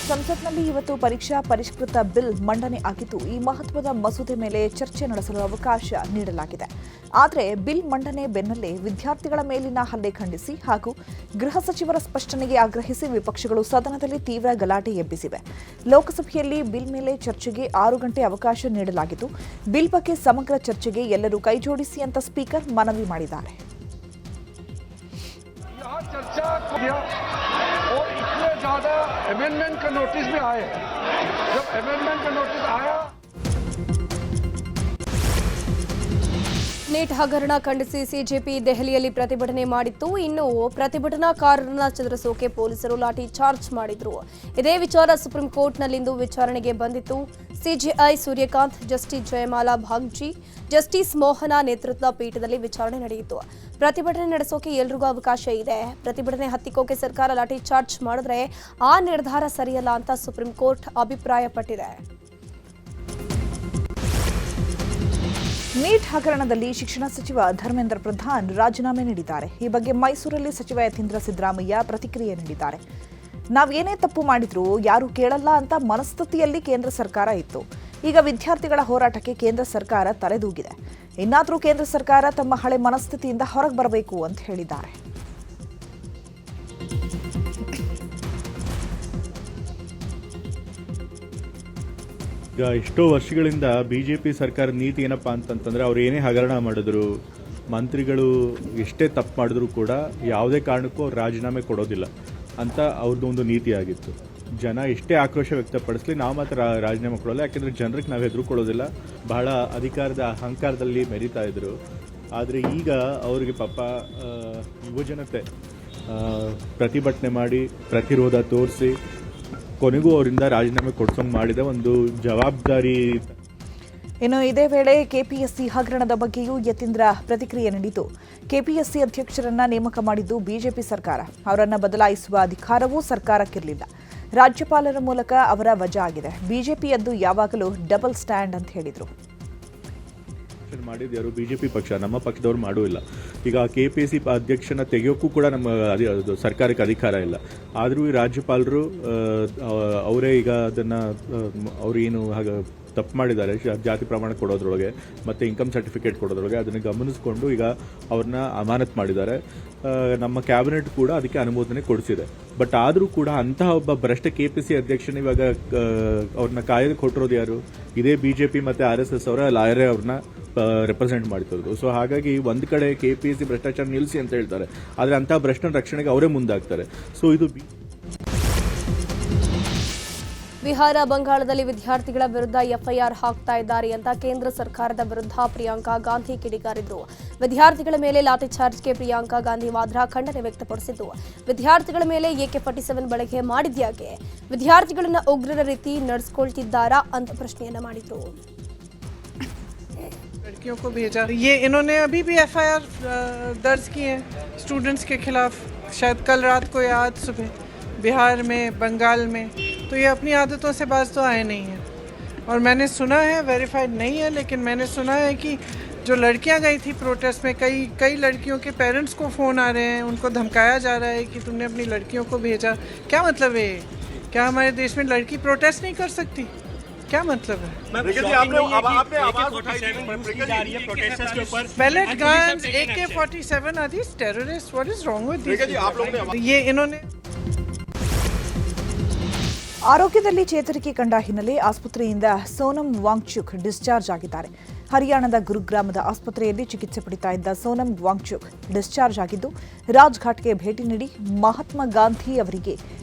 ಸಂಸತ್ನಲ್ಲಿ ಇವತ್ತು ಪರೀಕ್ಷಾ ಪರಿಷ್ಕೃತ ಬಿಲ್ ಮಂಡನೆ ಆಗಿದ್ದು ಈ ಮಹತ್ವದ ಮಸೂದೆ ಮೇಲೆ ಚರ್ಚೆ ನಡೆಸಲು ಅವಕಾಶ ನೀಡಲಾಗಿದೆ. ಆದರೆ ಬಿಲ್ ಮಂಡನೆ ಬೆನ್ನಲ್ಲೇ ವಿದ್ಯಾರ್ಥಿಗಳ ಮೇಲಿನ ಹಲ್ಲೆ ಖಂಡಿಸಿ ಹಾಗೂ ಗೃಹ ಸಚಿವರ ಸ್ಪಷ್ಟನೆಗೆ ಆಗ್ರಹಿಸಿ ವಿಪಕ್ಷಗಳು ಸದನದಲ್ಲಿ ತೀವ್ರ ಗಲಾಟೆ ಎಬ್ಬಿಸಿವೆ. ಲೋಕಸಭೆಯಲ್ಲಿ ಬಿಲ್ ಮೇಲೆ ಚರ್ಚೆಗೆ 6 ಗಂಟೆ ಅವಕಾಶ ನೀಡಲಾಗಿದ್ದು ಬಿಲ್ ಬಗ್ಗೆ ಸಮಗ್ರ ಚರ್ಚೆಗೆ ಎಲ್ಲರೂ ಕೈಜೋಡಿಸಿ ಅಂತ ಸ್ಪೀಕರ್ ಮನವಿ ಮಾಡಿದ್ದಾರೆ. और इतने ज़्यादा अमेंडमेंट का नोटिस भी आए. जब अमेंडमेंट का नोटिस आया ನೀಟ್ ಹಗರಣ ಖಂಡಿಸಿ ಸಿಜೆಪಿ ದೆಹಲಿಯಲ್ಲಿ ಪ್ರತಿಭಟನೆ ಮಾಡಿತ್ತು. ಇನ್ನು ಪ್ರತಿಭಟನಾಕಾರರನ್ನ ಚದುರಿಸೋಕೆ ಪೊಲೀಸರು ಲಾಠಿ ಚಾರ್ಜ್ ಮಾಡಿದ್ರು. ಇದೇ ವಿಚಾರ ಸುಪ್ರೀಂ ಕೋರ್ಟ್ನಲ್ಲಿಂದು ವಿಚಾರಣೆಗೆ ಬಂದಿತ್ತು. CJI Suryakant, justice Joymalya Bagchi, justice Mohan ನೇತೃತ್ವದ ಪೀಠದಲ್ಲಿ ವಿಚಾರಣೆ ನಡೆಯಿತು. ಪ್ರತಿಭಟನೆ ನಡೆಸೋಕೆ ಎಲ್ರಿಗೂ ಅವಕಾಶ ಇದೆ. ಪ್ರತಿಭಟನೆ ಹತ್ತಿಕ್ಕೋಕೆ ಸರ್ಕಾರ ಲಾಠಿ ಚಾರ್ಜ್ ಮಾಡಿದ್ರೆ ಆ ನಿರ್ಧಾರ ಸರಿಯಲ್ಲ ಅಂತ ಸುಪ್ರೀಂ ಕೋರ್ಟ್ ಅಭಿಪ್ರಾಯಪಟ್ಟಿದೆ. ನೀಟ್ ಹಗರಣದಲ್ಲಿ ಶಿಕ್ಷಣ ಸಚಿವ ಧರ್ಮೇಂದ್ರ ಪ್ರಧಾನ್ ರಾಜೀನಾಮೆ ನೀಡಿದ್ದಾರೆ. ಈ ಬಗ್ಗೆ ಮೈಸೂರಲ್ಲಿ ಸಚಿವ ಯತೀಂದ್ರ ಸಿದ್ದರಾಮಯ್ಯ ಪ್ರತಿಕ್ರಿಯೆ ನೀಡಿದ್ದಾರೆ. ನಾವೇನೇ ತಪ್ಪು ಮಾಡಿದ್ರೂ ಯಾರೂ ಕೇಳಲ್ಲ ಅಂತ ಮನಸ್ಥಿತಿಯಲ್ಲಿ ಕೇಂದ್ರ ಸರ್ಕಾರ ಇತ್ತು. ಈಗ ವಿದ್ಯಾರ್ಥಿಗಳ ಹೋರಾಟಕ್ಕೆ ಕೇಂದ್ರ ಸರ್ಕಾರ ತಲೆದೂಗಿದೆ. ಇನ್ನಾದರೂ ಕೇಂದ್ರ ಸರ್ಕಾರ ತಮ್ಮ ಹಳೆ ಮನಸ್ಥಿತಿಯಿಂದ ಹೊರಗೆ ಬರಬೇಕು ಅಂತ ಹೇಳಿದ್ದಾರೆ. ಈಗ ಎಷ್ಟೋ ವರ್ಷಗಳಿಂದ ಬಿಜೆಪಿ ಸರ್ಕಾರ ನೀತಿ ಏನಪ್ಪಾ ಅಂತಂತಂದ್ರೆ ಅವ್ರು ಏನೇ ಹಗರಣ ಮಾಡಿದ್ರು, ಮಂತ್ರಿಗಳು ಎಷ್ಟೇ ತಪ್ಪು ಮಾಡಿದ್ರು ಕೂಡ ಯಾವುದೇ ಕಾರಣಕ್ಕೂ ಅವ್ರು ರಾಜೀನಾಮೆ ಕೊಡೋದಿಲ್ಲ ಅಂತ ಅವ್ರದ್ದು ಒಂದು ನೀತಿ ಆಗಿತ್ತು. ಜನ ಎಷ್ಟೇ ಆಕ್ರೋಶ ವ್ಯಕ್ತಪಡಿಸಲಿ ನಾವು ಮಾತ್ರ ರಾಜೀನಾಮೆ ಕೊಡೋಲ್ಲ, ಯಾಕೆಂದರೆ ಜನರಿಗೆ ನಾವು ಹೆದರ್ಕೊಳ್ಳೋದಿಲ್ಲ. ಬಹಳ ಅಧಿಕಾರದ ಅಹಂಕಾರದಲ್ಲಿ ಮೆರೀತಾ ಇದ್ರು. ಆದರೆ ಈಗ ಅವರಿಗೆ ಪಾಪ ಯುವಜನತೆ ಪ್ರತಿಭಟನೆ ಮಾಡಿ ಪ್ರತಿರೋಧ ತೋರಿಸಿ ಕೊನೆಗೂ ಅವರಿಂದ ರಾಜೀನಾಮೆ ಕೊಡ್ಸೋಂಗೆ ಮಾಡಿದ ಒಂದು ಜವಾಬ್ದಾರಿ. ಇನ್ನು ಇದೇ ವೇಳೆ ಕೆಪಿಎಸ್ಸಿ ಹಗರಣದ ಬಗ್ಗೆಯೂ ಯತೀಂದ್ರ ಪ್ರತಿಕ್ರಿಯೆ ನೀಡಿದ್ದು, ಕೆಪಿಎಸ್ಸಿ ಅಧ್ಯಕ್ಷರನ್ನ ನೇಮಕ ಮಾಡಿದ್ದು ಬಿಜೆಪಿ ಸರ್ಕಾರ. ಅವರನ್ನ ಬದಲಾಯಿಸುವ ಅಧಿಕಾರವೂ ಸರ್ಕಾರಕ್ಕಿರಲಿಲ್ಲ. ರಾಜ್ಯಪಾಲರ ಮೂಲಕ ಅವರ ವಜಾ ಆಗಿದೆ. ಬಿಜೆಪಿಯದ್ದು ಯಾವಾಗಲೂ ಡಬಲ್ ಸ್ಟ್ಯಾಂಡ್ ಅಂತ ಹೇಳಿದರು. ಮಾಡಿದ್ಯಾರು ಬಿಜೆಪಿ ಪಕ್ಷ, ನಮ್ಮ ಪಕ್ಷದವ್ರು ಮಾಡೂ ಇಲ್ಲ. ಈಗ ಕೆಪಿಎಸ್ಸಿ ಅಧ್ಯಕ್ಷನ ತೆಗೆಯೋಕ್ಕೂ ಕೂಡ ನಮ್ಮ ಸರ್ಕಾರಕ್ಕೆ ಅಧಿಕಾರ ಇಲ್ಲ. ಆದರೂ ಈ ರಾಜ್ಯಪಾಲರು ಅವರೇ ಈಗ ಅದನ್ನು ಅವರು ಏನು ತಪ್ಪು ಮಾಡಿದ್ದಾರೆ ಜಾತಿ ಪ್ರಮಾಣ ಕೊಡೋದ್ರೊಳಗೆ ಮತ್ತು ಇನ್ಕಮ್ ಸರ್ಟಿಫಿಕೇಟ್ ಕೊಡೋದ್ರೊಳಗೆ ಅದನ್ನು ಗಮನಿಸಿಕೊಂಡು ಈಗ ಅವ್ರನ್ನ ಅಮಾನತ್ ಮಾಡಿದ್ದಾರೆ. ನಮ್ಮ ಕ್ಯಾಬಿನೆಟ್ ಕೂಡ ಅದಕ್ಕೆ ಅನುಮೋದನೆ ಕೊಡಿಸಿದೆ. ಬಟ್ ಆದರೂ ಕೂಡ ಅಂತಹ ಒಬ್ಬ ಭ್ರಷ್ಟ ಕೆಪಿಸಿ ಅಧ್ಯಕ್ಷನ ಇವಾಗ ಅವ್ರನ್ನ ಕಾಯ್ದೆ ಕೊಟ್ಟಿರೋದು ಯಾರು? ಇದೇ ಬಿಜೆಪಿ ಮತ್ತು RSS ಅವರ ಲಾಯರೇ ಅವ್ರನ್ನ ರೆಪ್ರೆಸೆಂಟ್ ಮಾಡ್ತಿರೋದು. ಸೊ ಹಾಗಾಗಿ ಒಂದು ಕಡೆ ಕೆಪಿಎಸ್ಸಿ ಭ್ರಷ್ಟಾಚಾರ ನಿಲ್ಲಿಸಿ ಅಂತ ಹೇಳ್ತಾರೆ, ಆದರೆ ಅಂತಹ ಭ್ರಷ್ಟನ ರಕ್ಷಣೆಗೆ ಅವರೇ ಮುಂದಾಗ್ತಾರೆ. ಸೊ ಇದು ಬಿಹಾರ, ಬಂಗಾಳದಲ್ಲಿ ವಿದ್ಯಾರ್ಥಿಗಳ ವಿರುದ್ಧ ಎಫ್ಐಆರ್ ಹಾಕ್ತಾ ಇದ್ದಾರೆ ಅಂತ ಕೇಂದ್ರ ಸರ್ಕಾರದ ವಿರುದ್ಧ ಪ್ರಿಯಾಂಕಾ ಗಾಂಧಿ ಕಿಡಿಕಾರಿದ್ರು. ವಿದ್ಯಾರ್ಥಿಗಳ ಮೇಲೆ ಲಾಠಿ ಚಾರ್ಜ್ಗೆ ಪ್ರಿಯಾಂಕಾ ಗಾಂಧಿ ವಾದ್ರಾ ಖಂಡನೆ ವ್ಯಕ್ತಪಡಿಸಿದ್ದು, ವಿದ್ಯಾರ್ಥಿಗಳ ಮೇಲೆ AK-47 ಬಳಕೆ ಮಾಡಿದ್ಯಾಕೆ, ವಿದ್ಯಾರ್ಥಿಗಳನ್ನ ಉಗ್ರರ ರೀತಿ ನಡೆಸಿಕೊಳ್ತಿದ್ದಾರಾ ಅಂತ ಪ್ರಶ್ನೆಯನ್ನ ಮಾಡಿದ್ರು. लड़कियों को भेजा, ये इन्होंने अभी भी FIR दर्ज की है स्टूडेंट्स के खिलाफ, शायद कल रात को या आज सुबह, बिहार में, बंगाल में. तो ये अपनी आदतों से बाज तो आए नहीं हैं. और मैंने सुना है, वेरीफाइड नहीं है, लेकिन मैंने सुना है कि जो लड़कियां गई थी प्रोटेस्ट में, कई लड़कियों के पेरेंट्स को फ़ोन आ रहे हैं, उनको धमकाया जा रहा है कि तुमने अपनी लड़कियों को भेजा. क्या मतलब है? क्या हमारे देश में लड़की प्रोटेस्ट नहीं कर सकती? क्या मतलब है? Pellet guns, AK-47 are these terrorists? What is wrong with this? ये इन्होंने ಆರೋಗ್ಯದಲ್ಲಿ ಚೇತರಿಕೆ ಕಂಡ ಹಿನ್ನೆಲೆ ಆಸ್ಪತ್ರೆಯಿಂದ ಸೋನಂ ವಾಂಗ್ಚುಕ್ ಡಿಸ್ಚಾರ್ಜ್ ಆಗಿದ್ದಾರೆ. ಹರಿಯಾಣದ ಗುರುಗ್ರಾಮದ ಆಸ್ಪತ್ರೆಯಲ್ಲಿ ಚಿಕಿತ್ಸೆ ಪಡಿತಾ ಇದ್ದ ಸೋನಂ ವಾಂಗ್ಚುಕ್ ಡಿಸ್ಚಾರ್ಜ್ ಆಗಿದ್ದು ರಾಜ್ಘಾಟ್ಗೆ ಭೇಟಿ ನೀಡಿ ಮಹಾತ್ಮ ಗಾಂಧಿ ಅವರಿಗೆ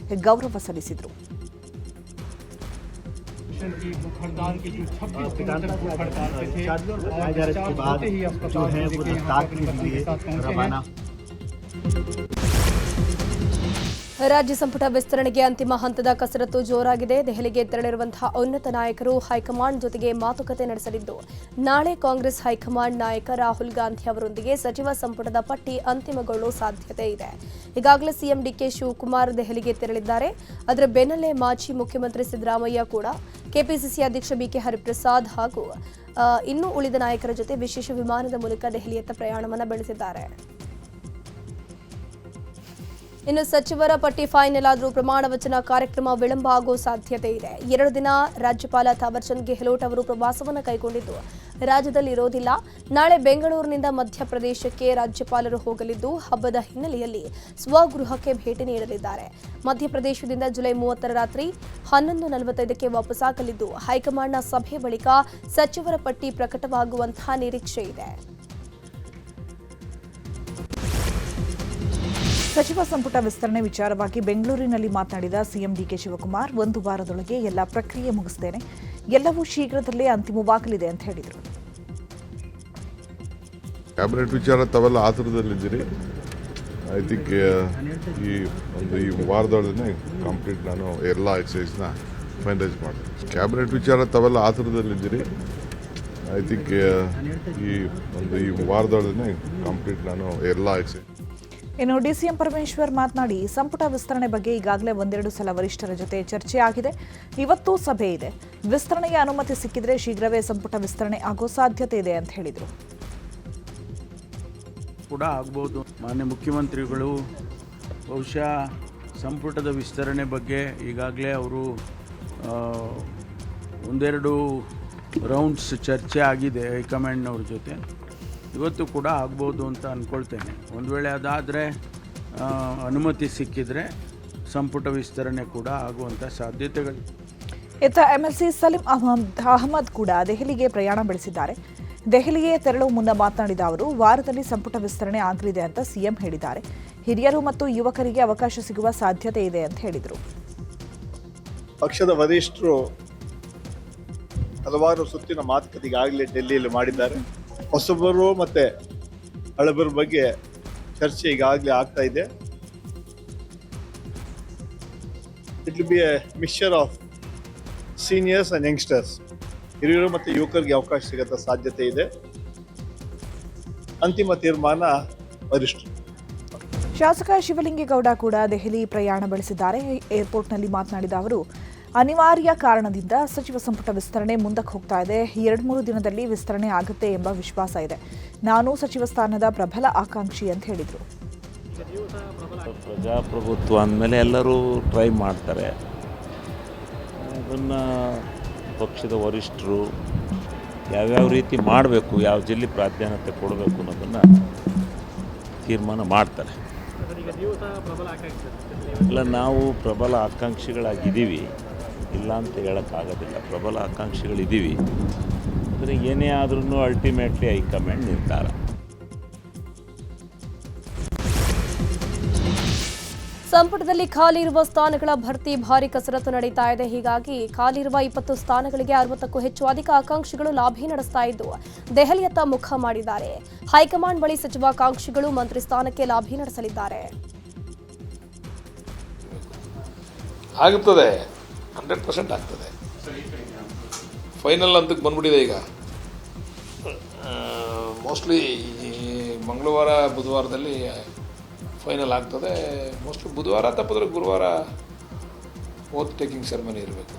ಗೌರವ ಸಲ್ಲಿಸಿದರು. ರಾಜ್ಯ ಸಂಪುಟ ವಿಸ್ತರಣೆಗೆ ಅಂತಿಮ ಹಂತದ ಕಸರತ್ತು ಜೋರಾಗಿದೆ. ದೆಹಲಿಗೆ ತೆರಳಿರುವಂತಹ ಉನ್ನತ ನಾಯಕರು ಹೈಕಮಾಂಡ್ ಜೊತೆಗೆ ಮಾತುಕತೆ ನಡೆಸಲಿದ್ದು, ನಾಳೆ ಕಾಂಗ್ರೆಸ್ ಹೈಕಮಾಂಡ್ ನಾಯಕ ರಾಹುಲ್ ಗಾಂಧಿ ಅವರೊಂದಿಗೆ ಸಚಿವ ಸಂಪುಟದ ಪಟ್ಟಿ ಅಂತಿಮಗೊಳ್ಳುವ ಸಾಧ್ಯತೆ ಇದೆ. ಈಗಾಗಲೇ ಸಿಎಂ ಡಿಕೆ ಶಿವಕುಮಾರ್ ದೆಹಲಿಗೆ ತೆರಳಿದ್ದಾರೆ. ಅದರ ಬೆನ್ನಲ್ಲೇ ಮಾಜಿ ಮುಖ್ಯಮಂತ್ರಿ ಸಿದ್ದರಾಮಯ್ಯ ಕೂಡ ಕೆಪಿಸಿಸಿ ಅಧ್ಯಕ್ಷ ಬಿಕೆ ಹರಿಪ್ರಸಾದ್ ಹಾಗೂ ಇನ್ನೂ ಉಳಿದ ನಾಯಕರ ಜೊತೆ ವಿಶೇಷ ವಿಮಾನದ ಮೂಲಕ ದೆಹಲಿಯತ್ತ ಪ್ರಯಾಣವನ್ನು ಬೆಳೆಸಿದ್ದಾರೆ. ಇನ್ನು ಸಚಿವರ ಪಟ್ಟಿ ಫೈನಲ್ ಆದರೂ ಪ್ರಮಾಣ ವಚನ ಕಾರ್ಯಕ್ರಮ ವಿಳಂಬ ಆಗೋ ಸಾಧ್ಯತೆ ಇದೆ. 2 ದಿನ ರಾಜ್ಯಪಾಲ ಥಾವರ್ಚಂದ್ ಗೆಹ್ಲೋಟ್ ಅವರು ಪ್ರವಾಸವನ್ನು ಕೈಗೊಂಡಿದ್ದು ರಾಜ್ಯದಲ್ಲಿ ಇರೋದಿಲ್ಲ. ನಾಳೆ ಬೆಂಗಳೂರಿನಿಂದ ಮಧ್ಯಪ್ರದೇಶಕ್ಕೆ ರಾಜ್ಯಪಾಲರು ಹೋಗಲಿದ್ದು ಹಬ್ಬದ ಹಿನ್ನೆಲೆಯಲ್ಲಿ ಸ್ವಗೃಹಕ್ಕೆ ಭೇಟಿ ನೀಡಲಿದ್ದಾರೆ. ಮಧ್ಯಪ್ರದೇಶದಿಂದ ಜುಲೈ 30 ರಾತ್ರಿ 11:45ಕ್ಕೆ ವಾಪಸ್ಸಾಗಲಿದ್ದು ಹೈಕಮಾಂಡ್ನ ಸಭೆ ಬಳಿಕ ಸಚಿವರ ಪಟ್ಟಿ ಪ್ರಕಟವಾಗುವಂತಹ ನಿರೀಕ್ಷೆ ಇದೆ. ಸಚಿವ ಸಂಪುಟ ವಿಸ್ತರಣೆ ವಿಚಾರವಾಗಿ ಬೆಂಗಳೂರಿನಲ್ಲಿ ಮಾತನಾಡಿದ ಸಿಎಂ ಡಿಕೆ ಶಿವಕುಮಾರ್, 1 ವಾರದೊಳಗೆ ಎಲ್ಲ ಪ್ರಕ್ರಿಯೆ ಮುಗಿಸುತ್ತೇನೆ, ಎಲ್ಲವೂ ಶೀಘ್ರದಲ್ಲೇ ಅಂತಿಮವಾಗಲಿದೆ ಅಂತ ಹೇಳಿದರು. ಕ್ಯಾಬಿನೆಟ್ ವಿಚಾರ ತಾವೆಲ್ಲ ಆತುರದಲ್ಲಿದ್ದೀರಿ. ಐ ಥಿಂಕ್ ಈ ವಾರದೊಳಗೆ ಕಂಪ್ಲೀಟ್ ನಾನು ಎಲ್ಲ ಎಕ್ಸೈಸ್ನ ಫೈನಲೈಸ್ ಮಾಡ್ತೀನಿ. ಕ್ಯಾಬಿನೆಟ್ ವಿಚಾರ ತಾವೆಲ್ಲ ಆತುರದಲ್ಲಿದ್ದೀರಿ. ಐ ಥಿಂಕ್ ಈ ವಾರದೊಳಗೆ ಕಂಪ್ಲೀಟ್ ನಾನು ಎಲ್ಲ ಎಕ್ಸೈಸ್. ಇನ್ನು ಡಿಸಿಎಂ ಪರಮೇಶ್ವರ್ ಮಾತನಾಡಿ, ಸಂಪುಟ ವಿಸ್ತರಣೆ ಬಗ್ಗೆ ಈಗಾಗಲೇ 1-2 ಸಲ ವರಿಷ್ಠರ ಜೊತೆ ಚರ್ಚೆ ಆಗಿದೆ. ಇವತ್ತು ಸಭೆ ಇದೆ. ವಿಸ್ತರಣೆಗೆ ಅನುಮತಿ ಸಿಕ್ಕಿದ್ರೆ ಶೀಘ್ರವೇ ಸಂಪುಟ ವಿಸ್ತರಣೆ ಆಗೋ ಸಾಧ್ಯತೆ ಇದೆ ಅಂತ ಹೇಳಿದರು. ಕೂಡ ಆಗ್ಬೋದು. ಮಾನ್ಯ ಮುಖ್ಯಮಂತ್ರಿಗಳು ಬಹುಶಃ ಸಂಪುಟದ ವಿಸ್ತರಣೆ ಬಗ್ಗೆ ಈಗಾಗಲೇ ಅವರು 1-2 ರೌಂಡ್ಸ್ ಚರ್ಚೆ ಆಗಿದೆ ಹೈಕಮಾಂಡ್ನವ್ರ ಜೊತೆ. ಇವತ್ತು ಕೂಡ ಆಗ್ಬೋದು ಅಂತ ಅಂದ್ಕೊಳ್ತೇನೆ. ಒಂದು ವೇಳೆ ಅದಾದರೆ ಅನುಮತಿ ಸಿಕ್ಕಿದರೆ ಸಂಪುಟ ವಿಸ್ತರಣೆ ಕೂಡ ಆಗುವಂಥ ಸಾಧ್ಯತೆಗಳು. ಇತ್ತ ಎಂಎಲ್ಸಿ ಸಲೀಂ ಅಹಮದ್ ಕೂಡ ದೆಹಲಿಗೆ ಪ್ರಯಾಣ ಬೆಳೆಸಿದ್ದಾರೆ. ದೆಹಲಿಗೆ ತೆರಳುವ ಮುನ್ನ ಮಾತನಾಡಿದ ಅವರು, ವಾರದಲ್ಲಿ ಸಂಪುಟ ವಿಸ್ತರಣೆ ಆಗಲಿದೆ ಅಂತ ಸಿಎಂ ಹೇಳಿದ್ದಾರೆ. ಹಿರಿಯರು ಮತ್ತು ಯುವಕರಿಗೆ ಅವಕಾಶ ಸಿಗುವ ಸಾಧ್ಯತೆ ಇದೆ ಅಂತ ಹೇಳಿದರು. ಪಕ್ಷದ ವರಿಷ್ಠರು ಹಲವಾರು ಸುತ್ತಿನ ಮಾತುಕತೆ ಈಗಾಗಲೇ ಡೆಲ್ಲಿಯಲ್ಲಿ ಮಾಡಿದ್ದಾರೆ. ಹೊಸಬರು ಮತ್ತು ಹಳಬರ ಬಗ್ಗೆ ಚರ್ಚೆ ಈಗಾಗಲೇ ಆಗ್ತಾ ಇದೆ. It will be A mixture of seniors and youngsters. ಹಿರಿಯರು ಮತ್ತು ಯುವಕರಿಗೆ ಅವಕಾಶ ಸಿಗೋ ಸಾಧ್ಯತೆ ಇದೆ. ಅಂತಿಮ ತೀರ್ಮಾನ ವರಿಷ್ಠರು. ಶಾಸಕ ಶಿವಲಿಂಗೇಗೌಡ ಕೂಡ ದೆಹಲಿ ಪ್ರಯಾಣ ಬೆಳೆಸಿದ್ದಾರೆ. ಏರ್ಪೋರ್ಟ್ನಲ್ಲಿ ಮಾತನಾಡಿದ ಅವರು, ಅನಿವಾರ್ಯ ಕಾರಣದಿಂದ ಸಚಿವ ಸಂಪುಟ ವಿಸ್ತರಣೆ ಮುಂದಕ್ಕೆ ಹೋಗ್ತಾ ಇದೆ. 2-3 ದಿನದಲ್ಲಿ ವಿಸ್ತರಣೆ ಆಗುತ್ತೆ ಎಂಬ ವಿಶ್ವಾಸ ಇದೆ. ನಾನು ಸಚಿವ ಸ್ಥಾನದ ಪ್ರಬಲ ಆಕಾಂಕ್ಷಿ ಅಂತ ಹೇಳಿದರು. ಪ್ರಜಾಪ್ರಭುತ್ವ ಅಂದಮೇಲೆ ಎಲ್ಲರೂ ಟ್ರೈ ಮಾಡ್ತಾರೆ. ಅದನ್ನು ಪಕ್ಷದ ವರಿಷ್ಠರು ಯಾವ್ಯಾವ ರೀತಿ ಮಾಡಬೇಕು, ಯಾವ ಜಿಲ್ಲೆ ಪ್ರಾಧಾನ್ಯತೆ ಕೊಡಬೇಕು ಅನ್ನೋದನ್ನು ತೀರ್ಮಾನ ಮಾಡ್ತಾರೆ. ಇಲ್ಲ, ನಾವು ಪ್ರಬಲ ಆಕಾಂಕ್ಷಿಗಳಾಗಿದ್ದೀವಿ, ಇಲ್ಲ ಅಂತ ಹೇಳೋಕ್ಕಾಗೋದಿಲ್ಲ. ಪ್ರಬಲ ಆಕಾಂಕ್ಷಿಗಳಿದ್ದೀವಿ. ಅಂದರೆ ಏನೇ ಆದ್ರೂ ಅಲ್ಟಿಮೇಟ್ಲಿ ಹೈಕಮಾಂಡ್ ನಿರ್ಧಾರ. ಸಂಪುಟದಲ್ಲಿ ಖಾಲಿ ಇರುವ ಸ್ಥಾನಗಳ ಭರ್ತಿ ಭಾರಿ ಕಸರತ್ತು ನಡೀತಾ ಇದೆ. ಹೀಗಾಗಿ ಖಾಲಿ ಇರುವ 20 ಸ್ಥಾನಗಳಿಗೆ 60ಕ್ಕೂ ಹೆಚ್ಚು ಅಧಿಕ ಆಕಾಂಕ್ಷಿಗಳು ಲಾಬಿ ನಡೆಸ್ತಾ ಇದ್ದು ದೆಹಲಿಯತ್ತ ಮುಖ ಮಾಡಿದ್ದಾರೆ. ಹೈಕಮಾಂಡ್ ಬಳಿ ಸಚಿವಾಕಾಂಕ್ಷಿಗಳು ಮಂತ್ರಿ ಸ್ಥಾನಕ್ಕೆ ಲಾಬಿ ನಡೆಸಲಿದ್ದಾರೆ. ಆಗುತ್ತದೆ, 100% ಆಗ್ತದೆ. ಫೈನಲ್ ಅಂತಕ್ಕೆ ಬಂದ್ಬಿಟ್ಟಿದೆ ಈಗ. ಮೋಸ್ಟ್ಲಿ ಮಂಗಳವಾರ ಬುಧವಾರದಲ್ಲಿ ಫೈನಲ್ ಆಗ್ತದೆ. ಮೋಸ್ಟ್ಲಿ ಬುಧವಾರ ತಪ್ಪಿದ್ರೆ ಗುರುವಾರ ಓತ್ ಟೇಕಿಂಗ್ ಸೆರೆಮನಿ ಇರಬೇಕು.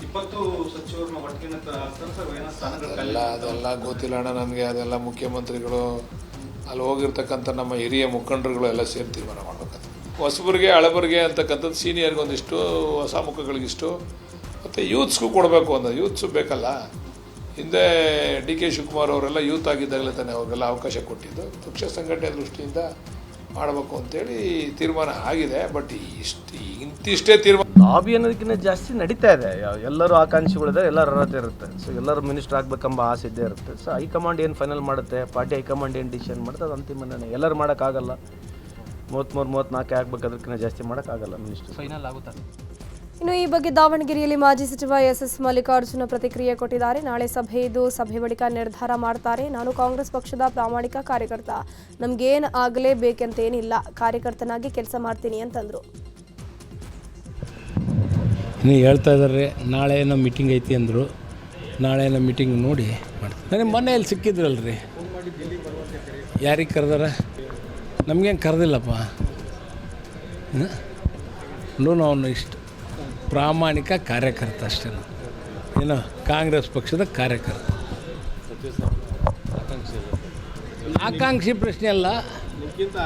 20 ಸಚಿವರನ್ನ ಅದೆಲ್ಲ ಗೊತ್ತಿಲ್ಲ ಅಣ್ಣ ನನಗೆ. ಅದೆಲ್ಲ ಮುಖ್ಯಮಂತ್ರಿಗಳು ಅಲ್ಲಿ ಹೋಗಿರ್ತಕ್ಕಂಥ ನಮ್ಮ ಹಿರಿಯ ಮುಖಂಡರುಗಳು ಎಲ್ಲ ಸೇರಿ ತೀರ್ಮಾನ ಮಾಡಬೇಕಂತ. ಹೊಸಬರಿಗೆ ಹಳಬರಿಗೆ ಅಂತಕ್ಕಂಥದ್ದು, ಸೀನಿಯರ್ಗೆ ಒಂದಿಷ್ಟು, ಹೊಸ ಮುಖಗಳಿಗಿಷ್ಟು, ಮತ್ತು ಯೂತ್ಸ್ಗೂ ಕೊಡಬೇಕು ಅಂತ. ಯೂತ್ಸು ಬೇಕಲ್ಲ. ಹಿಂದೆ ಡಿ ಕೆ ಶಿವಕುಮಾರ್ ಅವರೆಲ್ಲ ಯೂತ್ ಆಗಿದ್ದಾಗಲೇ ತಾನೇ ಅವ್ರಿಗೆಲ್ಲ ಅವಕಾಶ ಕೊಟ್ಟಿದ್ದು. ಪಕ್ಷ ಸಂಘಟನೆ ದೃಷ್ಟಿಯಿಂದ ಮಾಡಬೇಕು ಅಂತೇಳಿ ತೀರ್ಮಾನ ಆಗಿದೆ. ಬಟ್ ಇಂತಿಷ್ಟೇ ತೀರ್ಮಾನ ಲಾಬಿ ಅನ್ನೋದಕ್ಕಿಂತ ಜಾಸ್ತಿ ನಡೀತಾ ಇದೆ. ಎಲ್ಲರೂ ಆಕಾಂಕ್ಷಿಗಳಿದ್ದಾರೆ, ಎಲ್ಲರ ಅರ್ಹತೆ ಇರುತ್ತೆ. ಸೊ ಎಲ್ಲರೂ ಮಿನಿಸ್ಟರ್ ಆಗಬೇಕೆಂಬ ಆಸೆ ಇದ್ದೇ ಇರುತ್ತೆ. ಸೊ ಹೈಕಮಾಂಡ್ ಏನು ಫೈನಲ್ ಮಾಡುತ್ತೆ, ಪಾರ್ಟಿ ಹೈಕಮಾಂಡ್ ಏನು ಡಿಸಿಷನ್ ಮಾಡುತ್ತೆ, ಅದು ಅಂತಿಮ ನಿರ್ಣಯ. ಎಲ್ಲರೂ ಮಾಡೋಕ್ಕಾಗಲ್ಲ. 33-34 ಆಗಬೇಕಾದ್ರಕ್ಕಿಂತ ಜಾಸ್ತಿ ಮಾಡೋಕ್ಕಾಗಲ್ಲ. ಮಿನಿಸ್ಟರ್ ಫೈನಲ್ ಆಗುತ್ತೆ. ಇನ್ನು ಈ ಬಗ್ಗೆ ದಾವಣಗೆರೆಯಲ್ಲಿ ಮಾಜಿ ಸಚಿವ ಎಸ್ ಮಲ್ಲಿಕಾರ್ಜುನ ಪ್ರತಿಕ್ರಿಯೆ ಕೊಟ್ಟಿದ್ದಾರೆ. ನಾಳೆ ಸಭೆ ಇದ್ದು ಸಭೆ ಬಳಿಕ ನಿರ್ಧಾರ ಮಾಡ್ತಾರೆ. ನಾನು ಕಾಂಗ್ರೆಸ್ ಪಕ್ಷದ ಪ್ರಾಮಾಣಿಕ ಕಾರ್ಯಕರ್ತ, ನಮ್ಗೇನು ಆಗಲೇಬೇಕಂತೇನಿಲ್ಲ, ಕಾರ್ಯಕರ್ತನಾಗಿ ಕೆಲಸ ಮಾಡ್ತೀನಿ ಅಂತಂದರು. ಇನ್ನು ಹೇಳ್ತಾ ಇದ್ದಾರೆ ನಾಳೆ ಏನೋ ಮೀಟಿಂಗ್ ಐತಿ ಅಂದರು. ನಾಳೆ ಏನೋ ಮೀಟಿಂಗ್ ನೋಡಿ ಮಾಡ್ತಾರೆ. ನನಗೆ ಮನೆಯಲ್ಲಿ ಸಿಕ್ಕಿದ್ರಲ್ರಿ, ಯಾರಿಗೆ ಕರೆದಾರ? ನಮಗೇನು ಕರೆದಿಲ್ಲಪ್ಪ. ಅವನು ಇಷ್ಟು ಪ್ರಾಮಾಣಿಕ ಕಾರ್ಯಕರ್ತ ಅಷ್ಟೇ. ಏನೋ ಕಾಂಗ್ರೆಸ್ ಪಕ್ಷದ ಕಾರ್ಯಕರ್ತ. ಆಕಾಂಕ್ಷಿ ಪ್ರಶ್ನೆ ಅಲ್ಲ,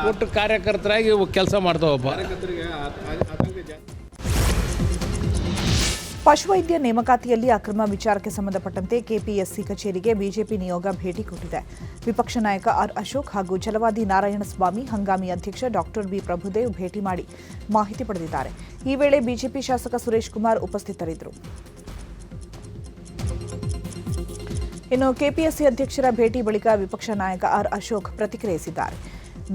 ಒಟ್ಟು ಕಾರ್ಯಕರ್ತರಾಗಿ ಕೆಲಸ ಮಾಡ್ತಾವಪ್ಪ. ಪಶುವೈದ್ಯ ನೇಮಕಾತಿಯಲ್ಲಿ ಅಕ್ರಮ ವಿಚಾರಕ್ಕೆ ಸಂಬಂಧಪಟ್ಟಂತೆ ಕೆಪಿಎಸ್ಸಿ ಕಚೇರಿಗೆ ಬಿಜೆಪಿ ನಿಯೋಗ ಭೇಟಿ ಕೊಟ್ಟಿದೆ. ವಿಪಕ್ಷ ನಾಯಕ ಆರ್ ಅಶೋಕ್ ಹಾಗೂ ಛಲವಾದಿ ನಾರಾಯಣಸ್ವಾಮಿ, ಹಂಗಾಮಿ ಅಧ್ಯಕ್ಷ ಡಾಕ್ಟರ್ ಬಿ ಪ್ರಭುದೇವ್ ಭೇಟಿ ಮಾಡಿ ಮಾಹಿತಿ ಪಡೆದಿದ್ದಾರೆ. ಈ ವೇಳೆ ಬಿಜೆಪಿ ಶಾಸಕ ಸುರೇಶ್ ಕುಮಾರ್ ಉಪಸ್ಥಿತರಿದ್ದರು. ಇನ್ನು ಕೆಪಿಎಸ್ಸಿ ಅಧ್ಯಕ್ಷರ ಭೇಟಿ ಬಳಿಕ ವಿಪಕ್ಷ ನಾಯಕ ಆರ್ ಅಶೋಕ್ ಪ್ರತಿಕ್ರಿಯಿಸಿದ್ದಾರೆ.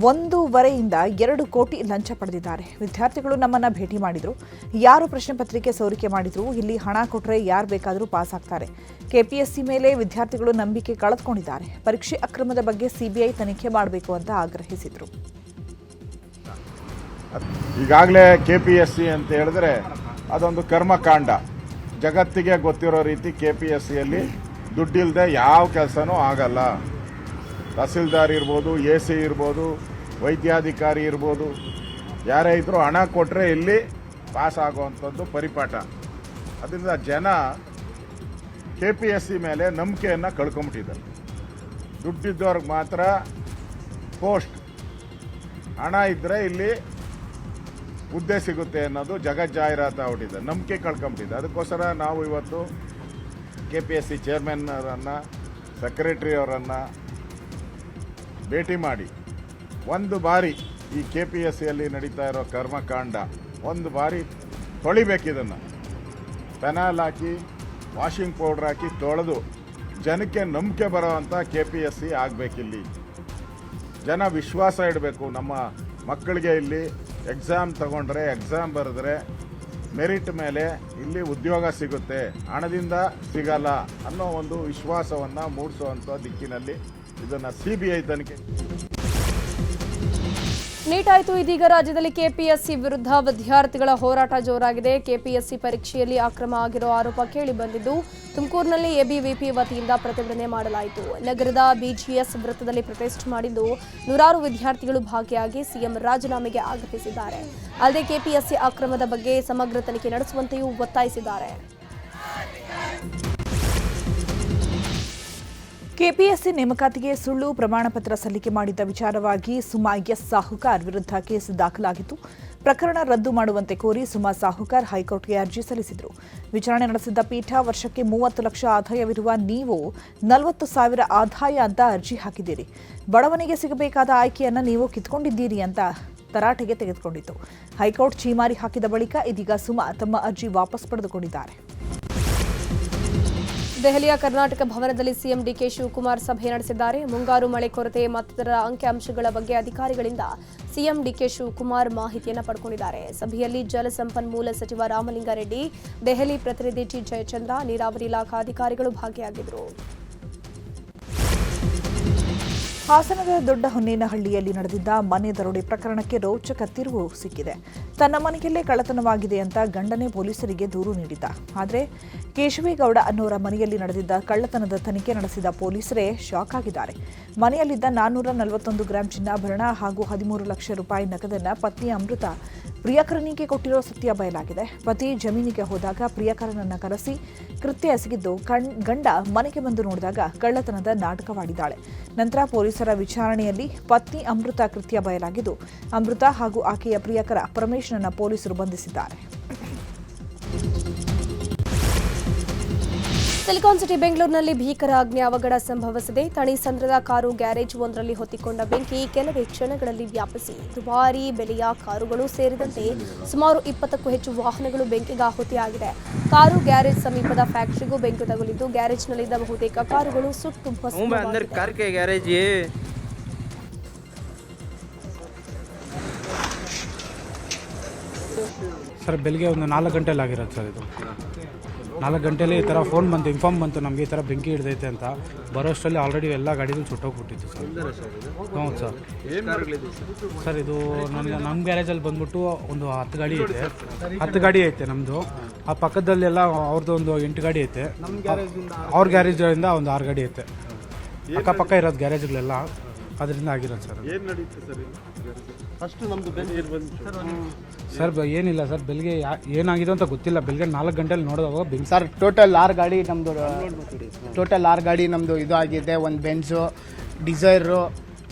1.5 ರಿಂದ 2 ಕೋಟಿ ಲಂಚ ಪಡೆದಿದ್ದಾರೆ. ವಿದ್ಯಾರ್ಥಿಗಳು ನಮ್ಮನ್ನ ಭೇಟಿ ಮಾಡಿದ್ರು. ಯಾರು ಪ್ರಶ್ನೆ ಪತ್ರಿಕೆ ಸೋರಿಕೆ ಮಾಡಿದ್ರು? ಇಲ್ಲಿ ಹಣ ಕೊಟ್ಟರೆ ಯಾರು ಬೇಕಾದರೂ ಪಾಸ್ ಆಗ್ತಾರೆ. ಕೆಪಿಎಸ್ಸಿ ಮೇಲೆ ವಿದ್ಯಾರ್ಥಿಗಳು ನಂಬಿಕೆ ಕಳೆದುಕೊಂಡಿದ್ದಾರೆ. ಪರೀಕ್ಷೆ ಅಕ್ರಮದ ಬಗ್ಗೆ ಸಿಬಿಐ ತನಿಖೆ ಮಾಡಬೇಕು ಅಂತ ಆಗ್ರಹಿಸಿದರು. ಈಗಾಗಲೇ ಕೆಪಿಎಸ್ಸಿ ಅಂತ ಹೇಳಿದ್ರೆ ಅದೊಂದು ಕರ್ಮಕಾಂಡ. ಜಗತ್ತಿಗೆ ಗೊತ್ತಿರೋ ರೀತಿ ಕೆಪಿಎಸ್ಸಿಯಲ್ಲಿ ದುಡ್ಡಿಲ್ಲದೆ ಯಾವ ಕೆಲಸನೂ ಆಗಲ್ಲ. ತಹಸೀಲ್ದಾರ್ ಇರ್ಬೋದು, ಎ.ಸಿ ಇರ್ಬೋದು, ವೈದ್ಯಾಧಿಕಾರಿ ಇರ್ಬೋದು, ಯಾರೇ ಇದ್ರೂ ಹಣ ಕೊಟ್ಟರೆ ಇಲ್ಲಿ ಪಾಸ್ ಆಗುವಂಥದ್ದು ಪರಿಪಾಠ. ಅದರಿಂದ ಜನ ಕೆಪಿಎಸ್ಸಿ ಮೇಲೆ ನಂಬಿಕೆಯನ್ನು ಕಳ್ಕೊಂಬಿಟ್ಟಿದ್ದಾರೆ. ದುಡ್ಡಿದ್ದವ್ರಿಗೆ ಮಾತ್ರ ಪೋಸ್ಟ್, ಹಣ ಇದ್ದರೆ ಇಲ್ಲಿ ಹುದ್ದೆ ಸಿಗುತ್ತೆ ಅನ್ನೋದು ಜಗಜ್ಜಾಹೀರಾತು ಆಗ್ಬಿಟ್ಟಿದೆ. ನಂಬಿಕೆ ಕಳ್ಕೊಂಬಿಟ್ಟಿದೆ. ಅದಕ್ಕೋಸ್ಕರ ನಾವು ಇವತ್ತು ಕೆಪಿಎಸ್ಸಿ ಚೇರ್ಮನ್ ಅವರನ್ನು, ಸೆಕ್ರೆಟರಿ ಅವರನ್ನು ಭೇಟಿ ಮಾಡಿ ಒಂದು ಬಾರಿ ಈ ಕೆಪಿಎಸ್ಸಿಯಲ್ಲಿ ನಡೀತಾ ಇರೋ ಕರ್ಮಕಾಂಡ ಒಂದು ಬಾರಿ ತೊಳಿಬೇಕಿದನ್ನು. ಪೆನಾಲ್ ಹಾಕಿ, ವಾಷಿಂಗ್ ಪೌಡ್ರ್ ಹಾಕಿ ತೊಳೆದು ಜನಕ್ಕೆ ನಂಬಿಕೆ ಬರೋವಂಥ ಕೆಪಿಎಸ್ಸಿ ಆಗಬೇಕಿಲ್ಲಿ. ಜನ ವಿಶ್ವಾಸ ಇಡಬೇಕು. ನಮ್ಮ ಮಕ್ಕಳಿಗೆ ಇಲ್ಲಿ ಎಕ್ಸಾಮ್ ತಗೊಂಡ್ರೆ, ಎಕ್ಸಾಮ್ ಬರೆದ್ರೆ ಮೆರಿಟ್ ಮೇಲೆ ಇಲ್ಲಿ ಉದ್ಯೋಗ ಸಿಗುತ್ತೆ, ಹಣದಿಂದ ಸಿಗಲ್ಲ ಅನ್ನೋ ಒಂದು ವಿಶ್ವಾಸವನ್ನು ಮೂಡಿಸುವಂಥ ದಿಕ್ಕಿನಲ್ಲಿ ಇದನ್ನು ಸಿಬಿಐ ತನಿಖೆ. ನೀಟ್ ಆಯಿತು. ಇದೀಗ ರಾಜ್ಯದಲ್ಲಿ ಕೆಪಿಎಸ್ಸಿ ವಿರುದ್ಧ ವಿದ್ಯಾರ್ಥಿಗಳ ಹೋರಾಟ ಜೋರಾಗಿದೆ. ಕೆಪಿಎಸ್ಸಿ ಪರೀಕ್ಷೆಯಲ್ಲಿ ಅಕ್ರಮ ಆಗಿರೋ ಆರೋಪ ಕೇಳಿ ಬಂದಿದ್ದು ತುಮಕೂರಿನಲ್ಲಿ ಎಬಿವಿಪಿ ವತಿಯಿಂದ ಪ್ರತಿಭಟನೆ ಮಾಡಲಾಯಿತು. ನಗರದ ಬಿಜಿಎಸ್ ವೃತ್ತದಲ್ಲಿ ಪ್ರೊಟೆಸ್ಟ್ ಮಾಡಿದ್ದು ನೂರಾರು ವಿದ್ಯಾರ್ಥಿಗಳು ಭಾಗಿಯಾಗಿ ಸಿಎಂ ರಾಜೀನಾಮೆಗೆ ಆಗ್ರಹಿಸಿದ್ದಾರೆ. ಅಲ್ಲದೆ ಕೆಪಿಎಸ್ಸಿ ಅಕ್ರಮದ ಬಗ್ಗೆ ಸಮಗ್ರ ತನಿಖೆ ನಡೆಸುವಂತೆಯೂ ಒತ್ತಾಯಿಸಿದ್ದಾರೆ. ಕೆಪಿಎಸ್ಸಿ ನೇಮಕಾತಿಗೆ ಸುಳ್ಳು ಪ್ರಮಾಣ ಪತ್ರ ಸಲ್ಲಿಕೆ ಮಾಡಿದ್ದ ವಿಚಾರವಾಗಿ ಸುಮಾ ಎಸ್ ಸಾಹುಕಾರ್ ವಿರುದ್ಧ ಕೇಸ್ ದಾಖಲಾಗಿತ್ತು. ಪ್ರಕರಣ ರದ್ದು ಮಾಡುವಂತೆ ಕೋರಿ ಸುಮಾ ಸಾಹುಕಾರ್ ಹೈಕೋರ್ಟ್ಗೆ ಅರ್ಜಿ ಸಲ್ಲಿಸಿದರು. ವಿಚಾರಣೆ ನಡೆಸಿದ್ದ ಪೀಠ, ವರ್ಷಕ್ಕೆ 30 ಲಕ್ಷ ಆದಾಯವಿರುವ ನೀವು 40,000 ಆದಾಯ ಅಂತ ಅರ್ಜಿ ಹಾಕಿದ್ದೀರಿ, ಬಡವನಿಗೆ ಸಿಗಬೇಕಾದ ಆಯ್ಕೆಯನ್ನು ನೀವು ಕಿತ್ಕೊಂಡಿದ್ದೀರಿ ಅಂತ ತರಾಟೆಗೆ ತೆಗೆದುಕೊಂಡಿತ್ತು. ಹೈಕೋರ್ಟ್ ಛೀಮಾರಿ ಹಾಕಿದ ಬಳಿಕ ಇದೀಗ ಸುಮಾ ತಮ್ಮ ಅರ್ಜಿ ವಾಪಸ್ ಪಡೆದುಕೊಂಡಿದ್ದಾರೆ. ದೆಹಲಿಯ ಕರ್ನಾಟಕ ಭವನದಲ್ಲಿ ಸಿಎಂ ಡಿಕೆ ಶಿವಕುಮಾರ್ ಸಭೆ ನಡೆಸಿದ್ದಾರೆ. ಮುಂಗಾರು ಮಳೆ ಕೊರತೆ ಮತ್ತಿತರ ಅಂಕಿಅಂಶಗಳ ಬಗ್ಗೆ ಅಧಿಕಾರಿಗಳಿಂದ ಸಿಎಂ ಡಿಕೆ ಶಿವಕುಮಾರ್ ಮಾಹಿತಿಯನ್ನು ಪಡೆದುಕೊಂಡಿದ್ದಾರೆ. ಸಭೆಯಲ್ಲಿ ಜಲಸಂಪನ್ಮೂಲ ಸಚಿವ ರಾಮಲಿಂಗಾರೆಡ್ಡಿ, ದೆಹಲಿ ಪ್ರತಿನಿಧಿ ಟಿ ಜಯಚಂದ್ರ, ನೀರಾವರಿ ಇಲಾಖಾ ಅಧಿಕಾರಿಗಳು ಭಾಗಿಯಾಗಿದ್ದರು. ಹಾಸನದ ದೊಡ್ಡ ಹೊನ್ನೇನಹಳ್ಳಿಯಲ್ಲಿ ನಡೆದಿದ್ದ ಮನೆ ದರೋಡೆ ಪ್ರಕರಣಕ್ಕೆ ರೋಚಕ ತಿರುವು ಸಿಕ್ಕಿದೆ. ತನ್ನ ಮನೆಯಲ್ಲೇ ಕಳ್ಳತನವಾಗಿದೆ ಅಂತ ಗಂಡನೇ ಪೊಲೀಸರಿಗೆ ದೂರು ನೀಡಿದ್ದ. ಆದರೆ ಕೇಶವೇಗೌಡ ಅನ್ನೋರ ಮನೆಯಲ್ಲಿ ನಡೆದಿದ್ದ ಕಳ್ಳತನದ ತನಿಖೆ ನಡೆಸಿದ ಪೊಲೀಸರೇ ಶಾಕ್ ಆಗಿದ್ದಾರೆ. ಮನೆಯಲ್ಲಿದ್ದ 441 ಗ್ರಾಂ ಚಿನ್ನಾಭರಣ ಹಾಗೂ 13 ಲಕ್ಷ ರೂಪಾಯಿ ನಗದನ್ನು ಪತ್ನಿ ಅಮೃತ ಪ್ರಿಯಕರನಿಗೆ ಕೊಟ್ಟಿರೋ ಸತ್ಯ ಬಯಲಾಗಿದೆ. ಪತಿ ಜಮೀನಿಗೆ ಹೋದಾಗ ಪ್ರಿಯಕರನನ್ನು ಕರೆಸಿ ಕೃತ್ಯ ಎಸಗಿದ್ದು ಗಂಡ ಮನೆಗೆ ಬಂದು ನೋಡಿದಾಗ ಕಳ್ಳತನದ ನಾಟಕವಾಡಿದ್ದಾಳೆ. ನಂತರ ಪೊಲೀಸರ ವಿಚಾರಣೆಯಲ್ಲಿ ಪತ್ನಿ ಅಮೃತ ಕೃತ್ಯ ಬಯಲಾಗಿದ್ದು ಅಮೃತ ಹಾಗೂ ಆಕೆಯ ಪ್ರಿಯಕರ ಪರಮೇಶ್ನನ್ನ ಪೊಲೀಸರು ಬಂಧಿಸಿದ್ದಾರೆ. ಸಿಲಿಕಾನ್ ಸಿಟಿ ಬೆಂಗಳೂರಿನಲ್ಲಿ ಭೀಕರ ಅಗ್ನಿ ಅವಘಡ ಸಂಭವಿಸಿದೆ. ತಣಿಸಂದ್ರದ ಕಾರು ಗ್ಯಾರೇಜ್ ಒಂದರಲ್ಲಿ ಹೊತ್ತಿಕೊಂಡ ಬೆಂಕಿ ಕೆಲವೇ ಕ್ಷಣಗಳಲ್ಲಿ ವ್ಯಾಪಿಸಿ ದುಬಾರಿ ಬೆಲೆಯ ಕಾರುಗಳು ಸೇರಿದಂತೆ ಸುಮಾರು 20ಕ್ಕೂ ಹೆಚ್ಚು ವಾಹನಗಳು ಬೆಂಕಿಗಾಹುತಿಯಾಗಿದೆ. ಕಾರು ಗ್ಯಾರೇಜ್ ಸಮೀಪದ ಫ್ಯಾಕ್ಟರಿಗೂ ಬೆಂಕಿ ತಗುಲಿದ್ದು ಗ್ಯಾರೇಜ್ನಲ್ಲಿದ್ದ ಬಹುತೇಕ ಕಾರುಗಳು ಸುಟ್ಟು ಭಸ್ಮವಾಗಿವೆ. ಸರ್ ಬೆಳಿಗ್ಗೆ ಒಂದು 4 ಗಂಟೆಲಿ ಆಗಿರೋದು ಸರ್. ಇದು 4 ಗಂಟೆಲಿ ಈ ಥರ ಫೋನ್ ಬಂತು, ಇನ್ಫಾರ್ಮ್ ಬಂತು ನಮಗೆ ಈ ಥರ ಬೆಂಕಿ ಹಿಡಿದೈತೆ ಅಂತ. ಬರೋಷ್ಟರಲ್ಲಿ ಆಲ್ರೆಡಿ ಎಲ್ಲ ಗಾಡಿಗಳು ಸುಟ್ಟೋಗ್ಬಿಟ್ಟಿತ್ತು ಸರ್. ಹೌದು ಸರ್. ಸರ್ ಇದು ನಮ್ಮ ಗ್ಯಾರೇಜಲ್ಲಿ ಬಂದ್ಬಿಟ್ಟು ಒಂದು 10 ಗಾಡಿ ಐತೆ. 10 ಗಾಡಿ ಐತೆ ನಮ್ಮದು. ಆ ಪಕ್ಕದಲ್ಲೆಲ್ಲ ಅವ್ರದ್ದು ಒಂದು 8 ಗಾಡಿ ಐತೆ. ಅವ್ರ ಗ್ಯಾರೇಜಿಂದ ಒಂದು 6 ಗಾಡಿ ಐತೆ. ಅಕ್ಕಪಕ್ಕ ಇರೋದು ಗ್ಯಾರೇಜ್ಗಳೆಲ್ಲ ಅದರಿಂದ ಆಗಿರೋದು ಸರ್. ಏನು ನಡೀತೆ ಸರ್? ಫಸ್ಟ್ ನಮ್ಮದು ಸರ್ ಏನಿಲ್ಲ ಸರ್, ಬೆಳಿಗ್ಗೆ ಏನಾಗಿದೆ ಅಂತ ಗೊತ್ತಿಲ್ಲ. ಬೆಳಿಗ್ಗೆ 4 ಗಂಟೆಲಿ ನೋಡಿದಾಗ ಬೆಂಕಿ ಸರ್. ಟೋಟಲ್ 6 ಗಾಡಿ ನಮ್ಮದು ಇದು ಆಗಿದೆ. ಒಂದು Benz, Dzire,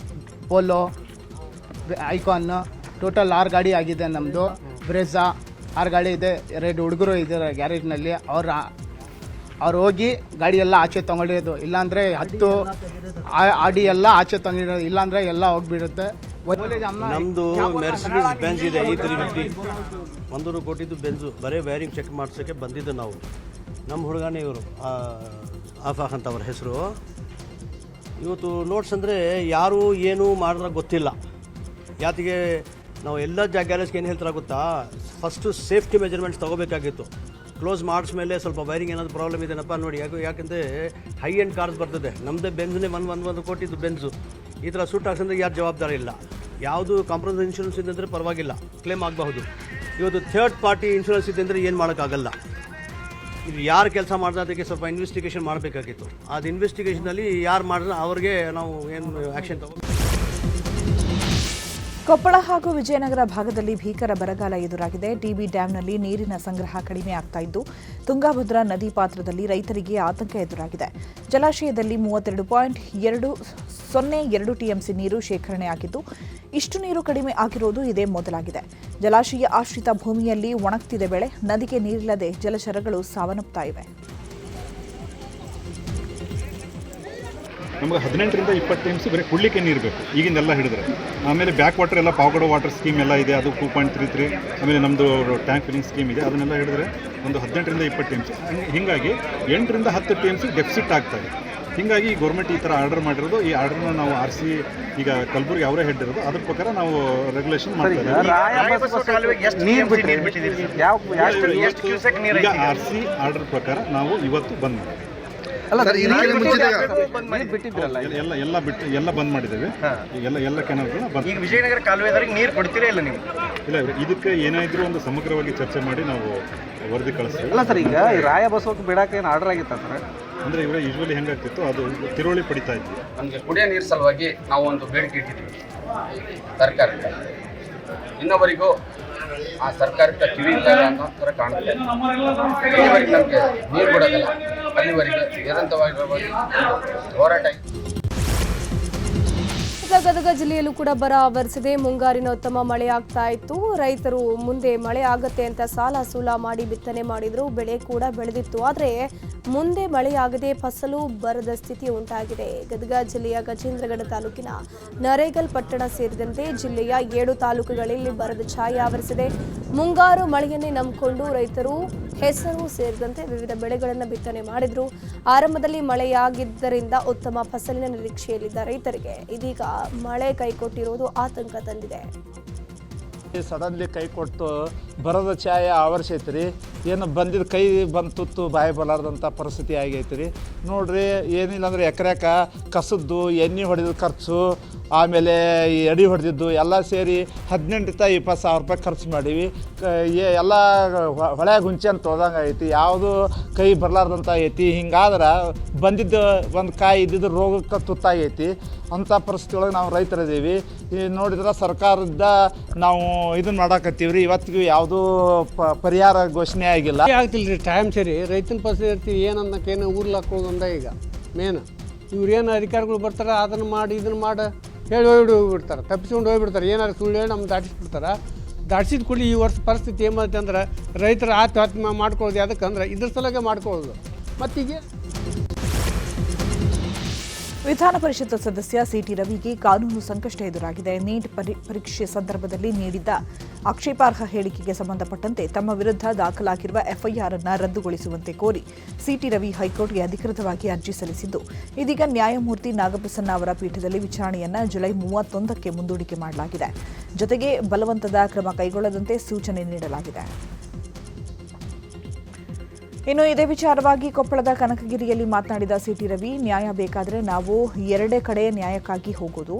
polo, icon total 6 ಗಾಡಿ ಆಗಿದೆ ನಮ್ಮದು. ಬ್ರೆಝಾ 6 ಗಾಡಿ ಇದೆ, 2 ಹುಡುಗರು ಇದ್ದಾರೆ ಗ್ಯಾರೇಜ್ನಲ್ಲಿ. ಅವ್ರು ಹೋಗಿ ಗಾಡಿ ಎಲ್ಲ ಆಚೆ ತೊಗೊಂಡಿರೋದು, ಇಲ್ಲಾಂದರೆ 10 ಆಡಿ ಎಲ್ಲ ಆಚೆ ತೊಗೊಂಡಿರೋದು, ಇಲ್ಲಾಂದರೆ ಎಲ್ಲ ಹೋಗ್ಬಿಡುತ್ತೆ. ನಮ್ಮದು ಮೆರ್ಸಿಡೀಸ್ ಬೆಂಜ್ ಇದೆ E350 100 ಕೋಟಿದು ಬೆಂಜು. ಬರೀ ವೈರಿಂಗ್ ಚೆಕ್ ಮಾಡಿಸೋಕ್ಕೆ ಬಂದಿದ್ದು ನಾವು. ನಮ್ಮ ಹುಡುಗನೇ ಇವರು ಆಫಾಕ್ ಅಂತ ಅವ್ರ ಹೆಸರು. ಇವತ್ತು ನೋಟ್ಸ್ ಅಂದರೆ ಯಾರು ಏನು ಮಾಡಿದ್ರೆ ಗೊತ್ತಿಲ್ಲ. ಯಾತಿಗೆ ನಾವು ಎಲ್ಲ ಗ್ಯಾರೇಜ್ಗೆ ಏನು ಹೇಳ್ತಾರೆ ಗೊತ್ತಾ, ಫಸ್ಟು ಸೇಫ್ಟಿ ಮೆಜರ್ಮೆಂಟ್ಸ್ ತೊಗೋಬೇಕಾಗಿತ್ತು. ಕ್ಲೋಸ್ ಮಾಡಿಸ್ಮೇಲೆ ಸ್ವಲ್ಪ ವೈರಿಂಗ್ ಏನಾದರೂ ಪ್ರಾಬ್ಲಮ್ ಇದೆನಪ್ಪ ನೋಡಿ. ಯಾಕೆಂದರೆ ಹೈ ಎಂಡ್ ಕಾರ್ಸ್ ಬರ್ತದೆ. ನಮ್ಮದೇ ಬೆಂಜ್ನೇ 1 ಕೋಟಿದು ಬೆಂಜು. ಈ ಥರ ಸೂಟ್ ಹಾಕ್ಸಂದ್ರೆ ಯಾರು ಜವಾಬ್ದಾರಿ ಇಲ್ಲ. ಯಾವುದು ಕಾಂಪ್ರಮೈಸ್ ಇನ್ಶೂರೆನ್ಸ್ ಇದೆ ಅಂದರೆ ಪರವಾಗಿಲ್ಲ, ಕ್ಲೇಮ್ ಆಗಬಹುದು. ಇವತ್ತು ಥರ್ಡ್ ಪಾರ್ಟಿ ಇನ್ಶೂರೆನ್ಸ್ ಇದೆ ಅಂದರೆ ಏನು ಮಾಡೋಕ್ಕಾಗಲ್ಲ. ಇದು ಯಾರು ಕೆಲಸ ಮಾಡಿದ್ರೆ ಅದಕ್ಕೆ ಸ್ವಲ್ಪ ಇನ್ವೆಸ್ಟಿಗೇಷನ್ ಮಾಡಬೇಕಾಗಿತ್ತು. ಅದು ಇನ್ವೆಸ್ಟಿಗೇಷನಲ್ಲಿ ಯಾರು ಮಾಡಿದ್ರೆ ಅವ್ರಿಗೆ ನಾವು ಏನು ಆ್ಯಕ್ಷನ್ ತಗೋ. ಕೊಪ್ಪಳ ಹಾಗೂ ವಿಜಯನಗರ ಭಾಗದಲ್ಲಿ ಭೀಕರ ಬರಗಾಲ ಎದುರಾಗಿದೆ. ಟಿಬಿ ಡ್ಯಾಂನಲ್ಲಿ ನೀರಿನ ಸಂಗ್ರಹ ಕಡಿಮೆ ಆಗ್ತಾ ಇದ್ದು ತುಂಗಭದ್ರಾ ನದಿ ಪಾತ್ರದಲ್ಲಿ ರೈತರಿಗೆ ಆತಂಕ ಎದುರಾಗಿದೆ. ಜಲಾಶಯದಲ್ಲಿ 32.202 ಟಿಎಂಸಿ ನೀರು ಶೇಖರಣೆ ಆಗಿದ್ದು ಇಷ್ಟು ನೀರು ಕಡಿಮೆ ಆಗಿರುವುದು ಇದೇ ಮೊದಲಾಗಿದೆ. ಜಲಾಶಯ ಆಶ್ರಿತ ಭೂಮಿಯಲ್ಲಿ ಒಣಗ್ತಿದೆ ಬೆಳೆ. ನದಿಗೆ ನೀರಿಲ್ಲದೆ ಜಲಚರಗಳು ಸಾವನ್ನಪ್ಪುತ್ತಾ ಇವೆ. ನಮಗೆ 18ರಿಂದ 20 ಟಿಎಂಸಿ ಬರೀ ಕುಡ್ಲಿಕ್ಕೆ ನೀರು ಬೇಕು ಈಗಿಂದೆಲ್ಲ ಹಿಡಿದ್ರೆ. ಆಮೇಲೆ ಬ್ಯಾಕ್ ವಾಟರ್ ಎಲ್ಲ ಪಾವಗಡ ವಾಟರ್ ಸ್ಕೀಮ್ ಎಲ್ಲ ಇದೆ, ಅದು 2.33. ಆಮೇಲೆ ನಮ್ಮದು ಟ್ಯಾಂಕ್ ಫಿಲ್ಲಿಂಗ್ ಸ್ಕೀಮ್ ಇದೆ, ಅದನ್ನೆಲ್ಲ ಹಿಡಿದ್ರೆ ಒಂದು 18ರಿಂದ 20 ಟಿಎಂಸಿ. ಹೀಗಾಗಿ 8ರಿಂದ 10 ಟಿಎಂಸಿ ಡೆಫಿಸಿಟ್ ಆಗ್ತಾಯಿದೆ. ಹೀಗಾಗಿ ಗೌರ್ಮೆಂಟ್ ಈ ಥರ ಆರ್ಡರ್ ಮಾಡಿರೋದು. ಈ ಆರ್ಡರ್ನ ನಾವು ಆರಿಸಿ ಈಗ ಕಲಬುರಗಿ ಅವರೇ ಹೆಡ್ ಇರೋದು, ಅದ್ರ ಪ್ರಕಾರ ನಾವು ರೆಗ್ಯುಲೇಷನ್ ಮಾಡ್ತಾ ಇದ್ದೀವಿ. ಈಗ ಆರ್ಸಿ ಆರ್ಡರ್ ಪ್ರಕಾರ ನಾವು ಇವತ್ತು ಬಂದ್ ಮಾಡಿದ್ದೀವಿ. ಎಲ್ಲ ಬಂದ್ ಮಾಡಿದ್ದೇವೆ. ಎಲ್ಲ ಕೆನಾಲ್ಗಳನ್ನ ಬಂದ್. ಈಗ ವಿಜಯನಗರ ಕಾಲುವೆದವರೆಗೆ ನೀರು ಕೊಡ್ತೀರಾ ಇಲ್ಲ ನೀವು? ಇಲ್ಲ, ಇದಕ್ಕೆ ಏನಾದರೂ ಒಂದು ಸಮಗ್ರವಾಗಿ ಚರ್ಚೆ ಮಾಡಿ ನಾವು ವರದಿ ಕಳಿಸ್ತೀವಿ. ಅಲ್ಲ ಸರ್, ಈಗ ರಾಯ ಬಸವಕ್ಕೆ ಬಿಡಕ್ಕೆ ಏನು ಆರ್ಡರ್ ಆಗಿತ್ತ ಸರ್? ಅಂದರೆ ಇವರೇ ಯೂಶ್ವಲಿ ಹೆಂಗಾಗ್ತಿತ್ತು ಅದು ತಿರುವಳಿ ಪಡಿತಾ ಇದ್ವಿ. ನಮಗೆ ಕುಡಿಯೋ ನೀರು ಸಲುವಾಗಿ ನಾವು ಒಂದು ಬೇಡಿಕೆ ಇಟ್ಟಿದ್ವಿ ಸರ್ಕಾರಕ್ಕೆ. ಇನ್ನೊವರೆಗೂ ಆ ಸರ್ಕಾರಕ್ಕೆ ಕಿವಿ ಇಲ್ಲ ಅನ್ನೋ ಥರ ಕಾಣುತ್ತೆ. ಇಲ್ಲಿವರೆಗೆ ನಮಗೆ ನೀರು ಕೊಡೋದಿಲ್ಲ, ಅಲ್ಲಿವರೆಗೆ ನಿರಂತರವಾಗಿ ಹೋರಾಟ. ಗದಗ ಜಿಲ್ಲೆಯಲ್ಲೂ ಕೂಡ ಬರ ಆವರಿಸಿದೆ. ಮುಂಗಾರಿನ ಉತ್ತಮ ಮಳೆ ಆಗ್ತಾ ಇತ್ತು. ರೈತರು ಮುಂದೆ ಮಳೆ ಆಗತ್ತೆ ಅಂತ ಸಾಲ ಸೂಲ ಮಾಡಿ ಬಿತ್ತನೆ ಮಾಡಿದ್ರು. ಬೆಳೆ ಕೂಡ ಬೆಳೆದಿತ್ತು. ಆದರೆ ಮುಂದೆ ಮಳೆಯಾಗದೆ ಫಸಲು ಬರದ ಸ್ಥಿತಿ ಉಂಟಾಗಿದೆ. ಗದಗ ಜಿಲ್ಲೆಯ ಗಜೇಂದ್ರಗಡ ತಾಲೂಕಿನ ನರೇಗಲ್ ಪಟ್ಟಣ ಸೇರಿದಂತೆ ಜಿಲ್ಲೆಯ 7 ತಾಲೂಕುಗಳಲ್ಲಿ ಬರದ ಛಾಯೆ ಆವರಿಸಿದೆ. ಮುಂಗಾರು ಮಳೆಯನ್ನೇ ನಂಬಿಕೊಂಡು ರೈತರು ಹೆಸರು ಸೇರಿದಂತೆ ವಿವಿಧ ಬೆಳೆಗಳನ್ನು ಬಿತ್ತನೆ ಮಾಡಿದ್ರು. ಆರಂಭದಲ್ಲಿ ಮಳೆಯಾಗಿದ್ದರಿಂದ ಉತ್ತಮ ಫಸಲಿನ ನಿರೀಕ್ಷೆಯಲ್ಲಿದ್ದ ರೈತರಿಗೆ ಇದೀಗ ಮಳೆ ಕೈಕೊಟ್ಟಿರುವುದು ಆತಂಕ ತಂದಿದೆ. ಸಡನ್ಲಿ ಕೈ ಕೊಟ್ಟು ಬರದ ಛಾಯೆ ಆವರಿಸೈತಿ ರೀ. ಏನು ಬಂದಿದ್ದು ಕೈ ಬಂದು ತುತ್ತು ಬಾಯಿ ಬಲಾರ್ದಂಥ ಪರಿಸ್ಥಿತಿ ಆಗೈತಿ ರೀ. ನೋಡ್ರಿ, ಏನಿಲ್ಲ ಅಂದ್ರೆ ಎಕರೆಕ ಕಸದ್ದು ಎಣ್ಣೆ ಹೊಡೆದ ಖರ್ಚು, ಆಮೇಲೆ ಎಡಿ ಹೊಡೆದಿದ್ದು ಎಲ್ಲ ಸೇರಿ 18-20 ಸಾವಿರ ರೂಪಾಯಿ ಖರ್ಚು ಮಾಡೀವಿ. ಎಲ್ಲ ಹೊಳೆ ಗುಂಚೆ ಅಂತ ತೊಳ್ದಂಗೆ ಐತಿ, ಯಾವುದು ಕೈ ಬರಲಾರ್ದಂಥ ಐತಿ. ಹಿಂಗಾದ್ರೆ ಬಂದಿದ್ದು ಒಂದು ಕಾಯಿ ಇದ್ದಿದ್ದು ರೋಗಕ್ಕೆ ತುತ್ತಾಗೈತಿ. ಅಂಥ ಪರಿಸ್ಥಿತಿ ಒಳಗೆ ನಾವು ರೈತರಿದ್ದೀವಿ. ನೋಡಿದ್ರೆ ಸರ್ಕಾರದಿಂದ ನಾವು ಇದನ್ನು ಮಾಡಾಕತ್ತೀವಿ ರೀ. ಇವತ್ತಿಗೂ ಯಾವುದೂ ಪರಿಹಾರ ಘೋಷಣೆ ಆಗಿಲ್ಲ. ಆಗ್ತಿಲ್ಲ ರೀ ಟೈಮ್ ಸರಿ. ರೈತನ ಪರಿಸ್ಥಿತಿ ಏನನ್ನಕ್ಕೇನು ಊರ್ಲಾಕೋದಂದ ಈಗ ಮೇನ್. ಇವ್ರೇನು ಅಧಿಕಾರಿಗಳು ಬರ್ತಾರೆ, ಅದನ್ನು ಮಾಡಿ ಇದನ್ನು ಮಾಡಿ ಹೇಳಿ ಹೋಗ್ಬಿಡ್ತಾರೆ, ತಪ್ಪಿಸ್ಕೊಂಡು ಹೋಗ್ಬಿಡ್ತಾರೆ. ಏನಾದ್ರು ಸುಳ್ಳು ಹೇಳಿ ನಮ್ಗೆ ದಾಟಿಸ್ಬಿಡ್ತಾರೆ. ದಾಟಿಸಿದ ಕೂಡಲಿ ಈ ವರ್ಷ ಪರಿಸ್ಥಿತಿ ಏನಾಯ್ತು ಅಂದ್ರೆ ರೈತರ ಆತ್ಮಹತ್ಯೆ ಮಾಡ್ಕೊಳ್ಳೋದು. ಅದಕ್ಕಂದ್ರೆ ಇದ್ರ ಸಲಗೆ ಮಾಡ್ಕೊಳ್ಳೋದು. ಮತ್ತೀಗ ವಿಧಾನ ಪರಿಷತ್ ಸದಸ್ಯ ಸಿಟಿ ರವಿಗೆ ಕಾನೂನು ಸಂಕಷ್ಟ ಎದುರಾಗಿದೆ. ನೀಟ್ ಪರೀಕ್ಷೆ ಸಂದರ್ಭದಲ್ಲಿ ನೀಡಿದ್ದ ಆಕ್ಷೇಪಾರ್ಹ ಹೇಳಿಕೆಗೆ ಸಂಬಂಧಪಟ್ಟಂತೆ ತಮ್ಮ ವಿರುದ್ಧ ದಾಖಲಾಗಿರುವ ಎಫ್ಐಆರ್ ಅನ್ನು ರದ್ದುಗೊಳಿಸುವಂತೆ ಕೋರಿ ಸಿಟಿ ರವಿ ಹೈಕೋರ್ಟ್ಗೆ ಅಧಿಕೃತವಾಗಿ ಅರ್ಜಿ ಸಲ್ಲಿಸಿದ್ದು, ಇದೀಗ ನ್ಯಾಯಮೂರ್ತಿ ನಾಗಪ್ರಸನ್ನ ಅವರ ಪೀಠದಲ್ಲಿ ವಿಚಾರಣೆಯನ್ನು ಜುಲೈ 31ಕ್ಕೆ ಮುಂದೂಡಿಕೆ ಮಾಡಲಾಗಿದೆ. ಜೊತೆಗೆ ಬಲವಂತದ ಕ್ರಮ ಕೈಗೊಳ್ಳದಂತೆ ಸೂಚನೆ ನೀಡಲಾಗಿದೆ. ಇನ್ನು ಇದೇ ವಿಚಾರವಾಗಿ ಕೊಪ್ಪಳದ ಕನಕಗಿರಿಯಲ್ಲಿ ಮಾತನಾಡಿದ ಸಿಟಿ ರವಿ, ನ್ಯಾಯ ಬೇಕಾದರೆ ನಾವು 2 ಕಡೆ ನ್ಯಾಯಕ್ಕಾಗಿ ಹೋಗೋದು.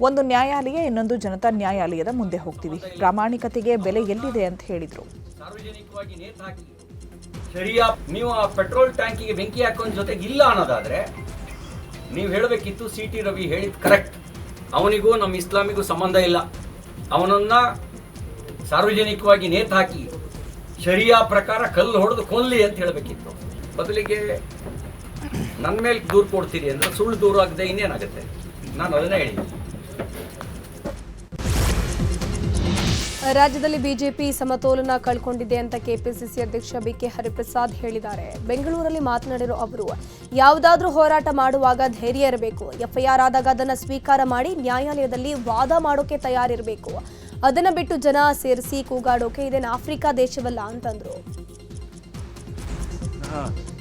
ಒಂದು ನ್ಯಾಯಾಲಯ, ಇನ್ನೊಂದು ಜನತಾ ನ್ಯಾಯಾಲಯದ ಮುಂದೆ ಹೋಗ್ತೀವಿ. ಪ್ರಾಮಾಣಿಕತೆಗೆ ಬೆಲೆ ಎಲ್ಲಿದೆ ಅಂತ ಹೇಳಿದರು. ಸಾರ್ವಜನಿಕವಾಗಿ ನೇತಾಕಿ ನೀವು ಆ ಪೆಟ್ರೋಲ್ ಟ್ಯಾಂಕಿಗೆ ಬೆಂಕಿ ಹಾಕೋನ್ ಜೊತೆಗೆ ಇಲ್ಲ ಅನ್ನೋದಾದ್ರೆ ನೀವು ಹೇಳಬೇಕಿತ್ತು ಸಿಟಿ ರವಿ ಹೇಳಿದ್ ಕರೆಕ್ಟ್. ಅವನಿಗೂ ನಮ್ಮ ಇಸ್ಲಾಮಿಗೂ ಸಂಬಂಧ ಇಲ್ಲ. ಅವನನ್ನ ಸಾರ್ವಜನಿಕವಾಗಿ ನೇತಾಕಿ ಶರಿಯಾ ಪ್ರಕಾರ ಕಲ್ಲು ಹೊಡೆದು ಕೊಲ್ಲಿ ಅಂತ ಹೇಳಬೇಕಿತ್ತು. ಬದಲಿಗೆ ನನ್ನ ಮೇಲೆ ದೂರು ಕೊಡ್ತೀರಿ ಅಂದ್ರೆ ಸುಳ್ಳು ದೂರ ಆಗದೆ ಇನ್ನೇನಾಗುತ್ತೆ. ನಾನು ಅದನ್ನೇ ಹೇಳಿದ್ದೀನಿ. ರಾಜ್ಯದಲ್ಲಿ ಬಿಜೆಪಿ ಸಮತೋಲನ ಕಳ್ಕೊಂಡಿದೆ ಅಂತ ಕೆಪಿಸಿಸಿ ಅಧ್ಯಕ್ಷ ಬಿಕೆ ಹರಿಪ್ರಸಾದ್ ಹೇಳಿದ್ದಾರೆ. ಬೆಂಗಳೂರಲ್ಲಿ ಮಾತನಾಡಿರೋ ಅವರು, ಯಾವುದಾದ್ರೂ ಹೋರಾಟ ಮಾಡುವಾಗ ಧೈರ್ಯ ಇರಬೇಕು. ಎಫ್ಐಆರ್ ಆದಾಗ ಅದನ್ನು ಸ್ವೀಕಾರ ಮಾಡಿ ನ್ಯಾಯಾಲಯದಲ್ಲಿ ವಾದ ಮಾಡೋಕೆ ತಯಾರಿರಬೇಕು. ಅದನ್ನ ಬಿಟ್ಟು ಜನ ಸೇರಿಸಿ ಕೂಗಾಡೋಕೆ ಇದೇನು ಆಫ್ರಿಕಾ ದೇಶವಲ್ಲ ಅಂತಂದ್ರು.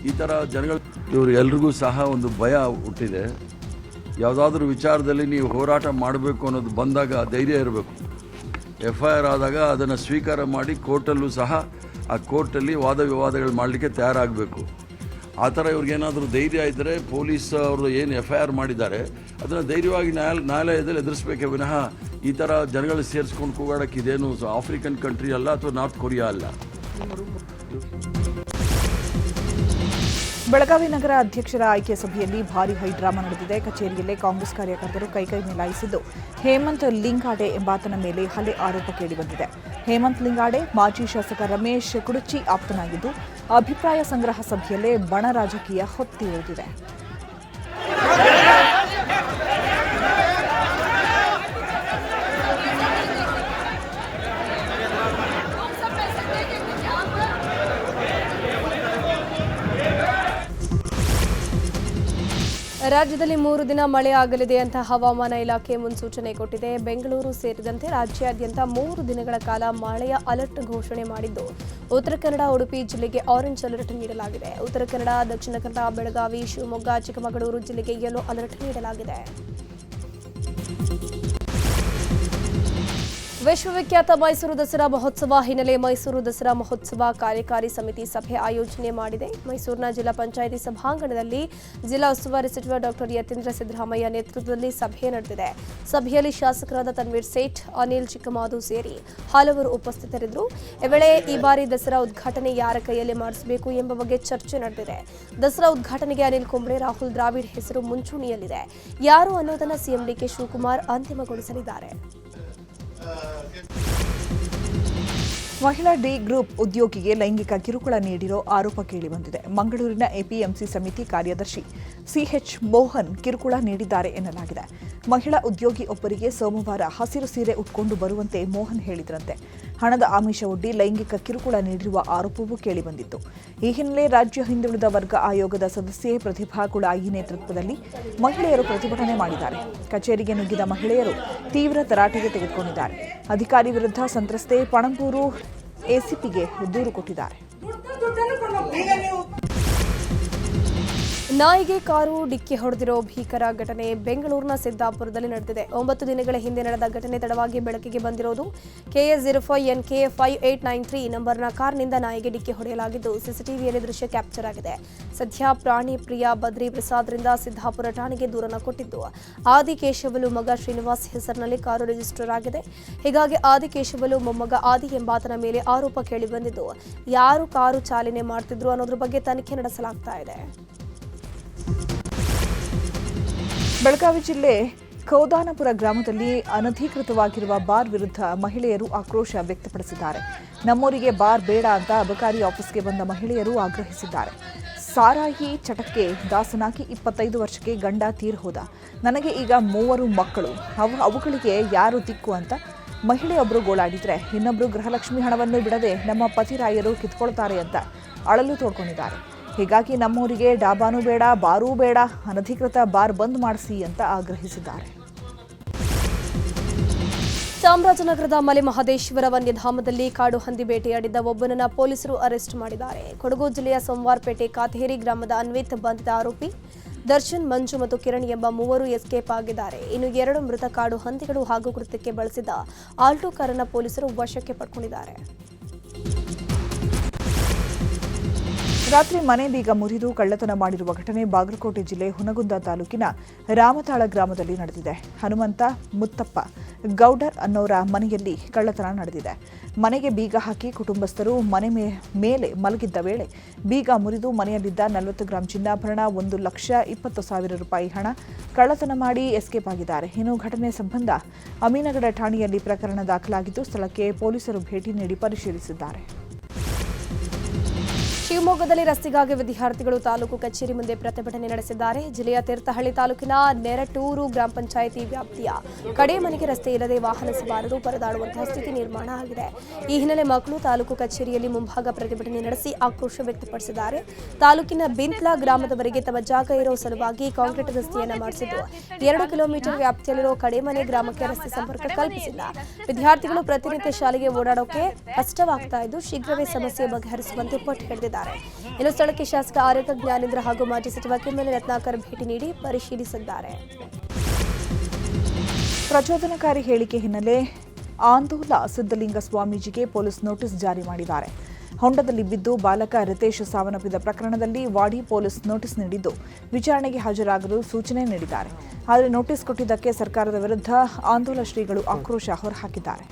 ಈ ಥರ ಜನಗಳು ಇವರು ಎಲ್ರಿಗೂ ಸಹ ಒಂದು ಭಯ ಹುಟ್ಟಿದೆ. ಯಾವುದಾದ್ರೂ ವಿಚಾರದಲ್ಲಿ ನೀವು ಹೋರಾಟ ಮಾಡಬೇಕು ಅನ್ನೋದು ಬಂದಾಗ ಧೈರ್ಯ ಇರಬೇಕು. FIR ಆದಾಗ ಅದನ್ನು ಸ್ವೀಕಾರ ಮಾಡಿ ಕೋರ್ಟಲ್ಲೂ ಸಹ ಆ ಕೋರ್ಟಲ್ಲಿ ವಾದ ವಿವಾದಗಳು ಮಾಡಲಿಕ್ಕೆ ತಯಾರಾಗಬೇಕು. ಆ ಥರ ಇವ್ರಿಗೇನಾದರೂ ಧೈರ್ಯ ಇದ್ದರೆ ಪೊಲೀಸ್ ಅವರು ಏನು FIR ಮಾಡಿದ್ದಾರೆ ಅದನ್ನು ಧೈರ್ಯವಾಗಿ ನ್ಯಾಯಾಲಯದಲ್ಲಿ ಎದುರಿಸಬೇಕೇ ವಿನಃ ಈ ಥರ ಜನಗಳು ಸೇರಿಸ್ಕೊಂಡು ಕೂಗಾಡೋಕ್ಕೆ ಇದೇನು ಆಫ್ರಿಕನ್ ಕಂಟ್ರಿ ಅಲ್ಲ ಅಥವಾ ನಾರ್ತ್ ಕೊರಿಯಾ ಅಲ್ಲ. ಬೆಳಗಾವಿ ನಗರ ಅಧ್ಯಕ್ಷರ ಆಯ್ಕೆ ಸಭೆಯಲ್ಲಿ ಭಾರೀ ಹೈಡ್ರಾಮಾ ನಡೆದಿದೆ. ಕಚೇರಿಯಲ್ಲೇ ಕಾಂಗ್ರೆಸ್ ಕಾರ್ಯಕರ್ತರು ಕೈಕೈ ಮಿಲಾಯಿಸಿದ್ದು ಹೇಮಂತ್ ಲಿಂಗಾಡೆ ಎಂಬಾತನ ಮೇಲೆ ಹಲ್ಲೆ ಆರೋಪ ಕೇಳಿಬಂದಿದೆ. ಹೇಮಂತ್ ಲಿಂಗಾಡೆ ಮಾಜಿ ಶಾಸಕ ರಮೇಶ್ ಕುಡುಚಿ ಆಪ್ತನಾಗಿದ್ದು ಅಭಿಪ್ರಾಯ ಸಂಗ್ರಹ ಸಭೆಯಲ್ಲೇ ಬಣ ರಾಜಕೀಯ ಹೊತ್ತಿ ಉಳಿದಿದೆ. ರಾಜ್ಯದಲ್ಲಿ 3 ದಿನ ಮಳೆ ಆಗಲಿದೆ ಅಂತ ಹವಾಮಾನ ಇಲಾಖೆ ಮುನ್ಸೂಚನೆ ಕೊಟ್ಟಿದೆ. ಬೆಂಗಳೂರು ಸೇರಿದಂತೆ ರಾಜ್ಯಾದ್ಯಂತ 3 ದಿನಗಳ ಕಾಲ ಮಳೆಯ ಅಲರ್ಟ್ ಘೋಷಣೆ ಮಾಡಿದ್ದು ಉತ್ತರ ಕನ್ನಡ, ಉಡುಪಿ ಜಿಲ್ಲೆಗೆ ಆರೆಂಜ್ ಅಲರ್ಟ್ ನೀಡಲಾಗಿದೆ. ಉತ್ತರ ಕನ್ನಡ, ದಕ್ಷಿಣ ಕನ್ನಡ, ಬೆಳಗಾವಿ, ಶಿವಮೊಗ್ಗ, ಚಿಕ್ಕಮಗಳೂರು ಜಿಲ್ಲೆಗೆ ಯೆಲ್ಲೋ ಅಲರ್ಟ್ ನೀಡಲಾಗಿದೆ. ವಿಶ್ವವಿಖ್ಯಾತ ಮೈಸೂರು ದಸರಾ ಮಹೋತ್ಸವ ಹಿನ್ನೆಲೆ ಮೈಸೂರು ದಸರಾ ಮಹೋತ್ಸವ ಕಾರ್ಯಕಾರಿ ಸಮಿತಿ ಸಭೆ ಆಯೋಜನೆ ಮಾಡಿದೆ. ಮೈಸೂರಿನ ಜಿಲ್ಲಾ ಪಂಚಾಯಿತಿ ಸಭಾಂಗಣದಲ್ಲಿ ಜಿಲ್ಲಾ ಉಸ್ತುವಾರಿ ಸಚಿವ ಡಾಕ್ಟರ್ ಯತೀಂದ್ರ ಸಿದ್ದರಾಮಯ್ಯ ನೇತೃತ್ವದಲ್ಲಿ ಸಭೆ ನಡೆದಿದೆ. ಸಭೆಯಲ್ಲಿ ಶಾಸಕರಾದ ತನ್ವೀರ್ ಸೇಠ್, ಅನಿಲ್ ಚಿಕ್ಕಮಾದು ಸೇರಿ ಹಲವರು ಉಪಸ್ಥಿತರಿದ್ದರು. ಈ ವೇಳೆ ಈ ಬಾರಿ ದಸರಾ ಉದ್ಘಾಟನೆ ಯಾರ ಕೈಯಲ್ಲಿ ಮಾಡಿಸಬೇಕು ಎಂಬ ಬಗ್ಗೆ ಚರ್ಚೆ ನಡೆದಿದೆ. ದಸರಾ ಉದ್ಘಾಟನೆಗೆ ಅನಿಲ್ ಕುಂಬ್ಳೆ, ರಾಹುಲ್ ದ್ರಾವಿಡ್ ಹೆಸರು ಮುಂಚೂಣಿಯಲ್ಲಿದೆ. ಯಾರು ಅನ್ನೋದನ್ನು ಸಿಎಂ ಡಿಕೆ ಶಿವಕುಮಾರ್ ಅಂತಿಮಗೊಳಿಸಲಿದ್ದಾರೆ. ಮಹಿಳಾ ಡಿ ಗ್ರೂಪ್ ಉದ್ಯೋಗಿಗೆ ಲೈಂಗಿಕ ಕಿರುಕುಳ ನೀಡಿರೋ ಆರೋಪ ಕೇಳಿಬಂದಿದೆ. ಮಂಗಳೂರಿನ ಎಪಿಎಂಸಿ ಸಮಿತಿ ಕಾರ್ಯದರ್ಶಿ ಸಿಎಚ್ ಮೋಹನ್ ಕಿರುಕುಳ ನೀಡಿದ್ದಾರೆ ಎನ್ನಲಾಗಿದೆ. ಮಹಿಳಾ ಉದ್ಯೋಗಿ ಒಬ್ಬರಿಗೆ ಸೋಮವಾರ ಹಸಿರು ಸೀರೆ ಉಟ್ಕೊಂಡು ಬರುವಂತೆ ಮೋಹನ್ ಹೇಳಿದ್ರಂತೆ. ಹಣದ ಆಮಿಷವೊಡ್ಡಿ ಲೈಂಗಿಕ ಕಿರುಕುಳ ನೀಡಿರುವ ಆರೋಪವೂ ಕೇಳಿಬಂದಿತ್ತು. ಈ ಹಿನ್ನೆಲೆ ರಾಜ್ಯ ಹಿಂದುಳಿದ ವರ್ಗ ಆಯೋಗದ ಸದಸ್ಯೆ ಪ್ರತಿಭಾ ಕುಳಾಯಿ ನೇತೃತ್ವದಲ್ಲಿ ಮಹಿಳೆಯರು ಪ್ರತಿಭಟನೆ ಮಾಡಿದ್ದಾರೆ. ಕಚೇರಿಗೆ ನುಗ್ಗಿದ ಮಹಿಳೆಯರು ತೀವ್ರ ತರಾಟೆಗೆ ತೆಗೆದುಕೊಂಡಿದ್ದಾರೆ. ಅಧಿಕಾರಿ ವಿರುದ್ಧ ಸಂತ್ರಸ್ತೆ ಪಣಂಬೂರು ಎಸಿಪಿಗೆ ದೂರು ಕೊಟ್ಟಿದ್ದಾರೆ. ನಾಯಿಗೆ ಕಾರು ಡಿಕ್ಕಿ ಹೊಡೆದಿರೋ ಭೀಕರ ಘಟನೆ ಬೆಂಗಳೂರಿನ ಸಿದ್ದಾಪುರದಲ್ಲಿ ನಡೆದಿದೆ. 9 ದಿನಗಳ ಹಿಂದೆ ನಡೆದ ಘಟನೆ ತಡವಾಗಿ ಬೆಳಕಿಗೆ ಬಂದಿರೋದು. KA05NK 5893 ನಂಬರ್ನ ಕಾರ್ನಿಂದ ನಾಯಿಗೆ ಡಿಕ್ಕಿ ಹೊಡೆಯಲಾಗಿದ್ದು ಸಿಸಿಟಿವಿಯಲ್ಲಿ ದೃಶ್ಯ ಕ್ಯಾಪ್ಚರ್ ಆಗಿದೆ. ಸದ್ಯ ಪ್ರಾಣಿ ಪ್ರಿಯ ಬದ್ರಿ ಪ್ರಸಾದ್ರಿಂದ ಸಿದ್ದಾಪುರ ಠಾಣೆಗೆ ದೂರನ್ನು ಕೊಟ್ಟಿದ್ದು ಆದಿಕೇಶವಲು ಮಗ ಶ್ರೀನಿವಾಸ್ ಹೆಸರಿನಲ್ಲಿ ಕಾರು ರಿಜಿಸ್ಟರ್ ಆಗಿದೆ. ಹೀಗಾಗಿ ಆದಿಕೇಶವಲು ಮೊಮ್ಮಗ ಆದಿ ಎಂಬಾತನ ಮೇಲೆ ಆರೋಪ ಕೇಳಿಬಂದಿದ್ದು ಯಾರು ಕಾರು ಚಾಲನೆ ಮಾಡ್ತಿದ್ರು ಅನ್ನೋದ್ರ ಬಗ್ಗೆ ತನಿಖೆ ನಡೆಸಲಾಗ್ತಾ ಇದೆ. ಬೆಳಗಾವಿ ಜಿಲ್ಲೆ ಕೌದಾನಪುರ ಗ್ರಾಮದಲ್ಲಿ ಅನಧಿಕೃತವಾಗಿರುವ ಬಾರ್ ವಿರುದ್ಧ ಮಹಿಳೆಯರು ಆಕ್ರೋಶ ವ್ಯಕ್ತಪಡಿಸಿದ್ದಾರೆ. ನಮ್ಮೂರಿಗೆ ಬಾರ್ ಬೇಡ ಅಂತ ಅಬಕಾರಿ ಆಫೀಸ್ಗೆ ಬಂದ ಮಹಿಳೆಯರು ಆಗ್ರಹಿಸಿದ್ದಾರೆ. ಸಾರಾಯಿ ಚಟಕ್ಕೆ ದಾಸನಾಗಿ 25 ವರ್ಷಕ್ಕೆ ಗಂಡ ತೀರ್ ಹೋದ. ನನಗೆ ಈಗ 3 ಮಕ್ಕಳು, ಅವುಗಳಿಗೆ ಯಾರು ದಿಕ್ಕು ಅಂತ ಮಹಿಳೆಯೊಬ್ಬರು ಗೋಳಾಡಿದ್ರೆ, ಇನ್ನೊಬ್ಬರು ಗೃಹಲಕ್ಷ್ಮಿ ಹಣವನ್ನು ಬಿಡದೆ ನಮ್ಮ ಪತಿರಾಯರು ಕಿತ್ಕೊಳ್ತಾರೆ ಅಂತ ಅಳಲು ತೋಡ್ಕೊಂಡಿದ್ದಾರೆ. ಹೀಗಾಗಿ ನಮ್ಮೂರಿಗೆ ಡಾಬಾನೂ ಬೇಡ, ಬಾರೂ ಬೇಡ, ಅನಧಿಕೃತ ಬಾರ್ ಬಂದ್ ಮಾಡಿಸಿ ಅಂತ ಆಗ್ರಹಿಸಿದ್ದಾರೆ. ಚಾಮರಾಜನಗರದ ಮಲೆಮಹದೇಶ್ವರ ವನ್ಯಧಾಮದಲ್ಲಿ ಕಾಡು ಹಂದಿ ಬೇಟೆಯಾಡಿದ್ದ ಒಬ್ಬನನ್ನ ಪೊಲೀಸರು ಅರೆಸ್ಟ್ ಮಾಡಿದ್ದಾರೆ. ಕೊಡಗು ಜಿಲ್ಲೆಯ ಸೋಮವಾರಪೇಟೆ ಕಾತೇರಿ ಗ್ರಾಮದ ಅನ್ವಿತ್ ಬಂಧಿತ ಆರೋಪಿ ದರ್ಶನ್, ಮಂಜು ಮತ್ತು ಕಿರಣ್ ಎಂಬ 3 ಎಸ್ಕೇಪ್ ಆಗಿದ್ದಾರೆ. ಇನ್ನು 2 ಮೃತ ಕಾಡು ಹಂದಿಗಳು ಹಾಗೂ ಕೃತ್ಯಕ್ಕೆ ಬಳಸಿದ ಆಲ್ಟೋ ಕಾರನ್ನು ಪೊಲೀಸರು ವಶಕ್ಕೆ ಪಡ್ಕೊಂಡಿದ್ದಾರೆ. ರಾತ್ರಿ ಮನೆ ಬೀಗ ಮುರಿದು ಕಳ್ಳತನ ಮಾಡಿರುವ ಘಟನೆ ಬಾಗಲಕೋಟೆ ಜಿಲ್ಲೆ ಹುನಗುಂದ ತಾಲೂಕಿನ ರಾಮತಾಳ ಗ್ರಾಮದಲ್ಲಿ ನಡೆದಿದೆ. ಹನುಮಂತ ಮುತ್ತಪ್ಪ ಗೌಡರ್ ಅನ್ನೋರ ಮನೆಯಲ್ಲಿ ಕಳ್ಳತನ ನಡೆದಿದೆ. ಮನೆಗೆ ಬೀಗ ಹಾಕಿ ಕುಟುಂಬಸ್ಥರು ಮನೆ ಮೇಲೆ ಮಲಗಿದ್ದ ವೇಳೆ ಬೀಗ ಮುರಿದು ಮನೆಯಲ್ಲಿದ್ದ 40 ಗ್ರಾಂ ಚಿನ್ನಾಭರಣ, 1,20,000 ರೂಪಾಯಿ ಹಣ ಕಳ್ಳತನ ಮಾಡಿ ಎಸ್ಕೇಪ್ ಆಗಿದ್ದಾರೆ. ಇನ್ನು ಘಟನೆ ಸಂಬಂಧ ಅಮೀನಗಡ ಠಾಣೆಯಲ್ಲಿ ಪ್ರಕರಣ ದಾಖಲಾಗಿದ್ದು ಸ್ಥಳಕ್ಕೆ ಪೊಲೀಸರು ಭೇಟಿ ನೀಡಿ ಪರಿಶೀಲಿಸಿದ್ದಾರೆ. ಶಿವಮೊಗ್ಗದಲ್ಲಿ ರಸ್ತೆಗಾಗಿ ವಿದ್ಯಾರ್ಥಿಗಳು ತಾಲೂಕು ಕಚೇರಿ ಮುಂದೆ ಪ್ರತಿಭಟನೆ ನಡೆಸಿದ್ದಾರೆ. ಜಿಲ್ಲೆಯ ತೀರ್ಥಹಳ್ಳಿ ತಾಲೂಕಿನ ನೆರಟೂರು ಗ್ರಾಮ ಪಂಚಾಯಿತಿ ವ್ಯಾಪ್ತಿಯ ಕಡೆ ಮನೆಗೆ ರಸ್ತೆ ಇಲ್ಲದೆ ವಾಹನ ಸವಾರರು ಪರದಾಡುವಂತಹ ಸ್ಥಿತಿ ನಿರ್ಮಾಣ ಆಗಿದೆ. ಈ ಹಿನ್ನೆಲೆ ಮಕ್ಕಳು ತಾಲೂಕು ಕಚೇರಿಯಲ್ಲಿ ಮುಂಭಾಗ ಪ್ರತಿಭಟನೆ ನಡೆಸಿ ಆಕ್ರೋಶ ವ್ಯಕ್ತಪಡಿಸಿದ್ದಾರೆ. ತಾಲೂಕಿನ ಬಿಂತ್ಲಾ ಗ್ರಾಮದವರೆಗೆ ತಮ್ಮ ಜಾಗ ಇರೋ ಸಲುವಾಗಿ ಕಾಂಕ್ರೀಟ್ ರಸ್ತೆಯನ್ನು ಮಾಡಿಸಿದ್ದು 2 ಕಿಲೋಮೀಟರ್ ವ್ಯಾಪ್ತಿಯಲ್ಲಿರೋ ಕಡೆಮನೆ ಗ್ರಾಮಕ್ಕೆ ರಸ್ತೆ ಸಂಪರ್ಕ ಕಲ್ಪಿಸಿಲ್ಲ. ವಿದ್ಯಾರ್ಥಿಗಳು ಪ್ರತಿನಿತ್ಯ ಶಾಲೆಗೆ ಓಡಾಡೋಕೆ ಕಷ್ಟವಾಗ್ತಾ ಇದ್ದು ಶೀಘ್ರವೇ ಸಮಸ್ಯೆ ಬಗೆಹರಿಸುವಂತೆ ಪಟ್ಟು ಹಿಡಿದಿದ್ದಾರೆ. ಇನ್ನು ಸ್ಥಳಕ್ಕೆ ಶಾಸಕ ಆರ್ಯಕ ಜ್ಞಾನೇಂದ್ರ ಹಾಗೂ ಮಾಜಿ ಸಚಿವ ಕೆಮ್ಮನೆ ರತ್ನಾಕರ್ ಭೇಟಿ ನೀಡಿ ಪರಿಶೀಲಿಸಿದ್ದಾರೆ. ಪ್ರಚೋದನಕಾರಿ ಹೇಳಿಕೆ ಹಿನ್ನೆಲೆ ಆಂದೋಲ ಸಿದ್ದಲಿಂಗ ಸ್ವಾಮೀಜಿಗೆ ಪೊಲೀಸ್ ನೋಟಿಸ್ ಜಾರಿ ಮಾಡಿದ್ದಾರೆ. ಹೊಂಡದಲ್ಲಿ ಬಿದ್ದು ಬಾಲಕ ರಿತೇಶ್ ಸಾವನ್ನಪ್ಪಿದ ಪ್ರಕರಣದಲ್ಲಿ ವಾಡಿ ಪೊಲೀಸ್ ನೋಟಿಸ್ ನೀಡಿದ್ದು ವಿಚಾರಣೆಗೆ ಹಾಜರಾಗಲು ಸೂಚನೆ ನೀಡಿದ್ದಾರೆ. ಆದರೆ ನೋಟಿಸ್ ಕೊಟ್ಟಿದ್ದಕ್ಕೆ ಸರ್ಕಾರದ ವಿರುದ್ಧ ಆಂದೋಲ ಶ್ರೀಗಳು ಆಕ್ರೋಶ ಹೊರಹಾಕಿದ್ದಾರೆ.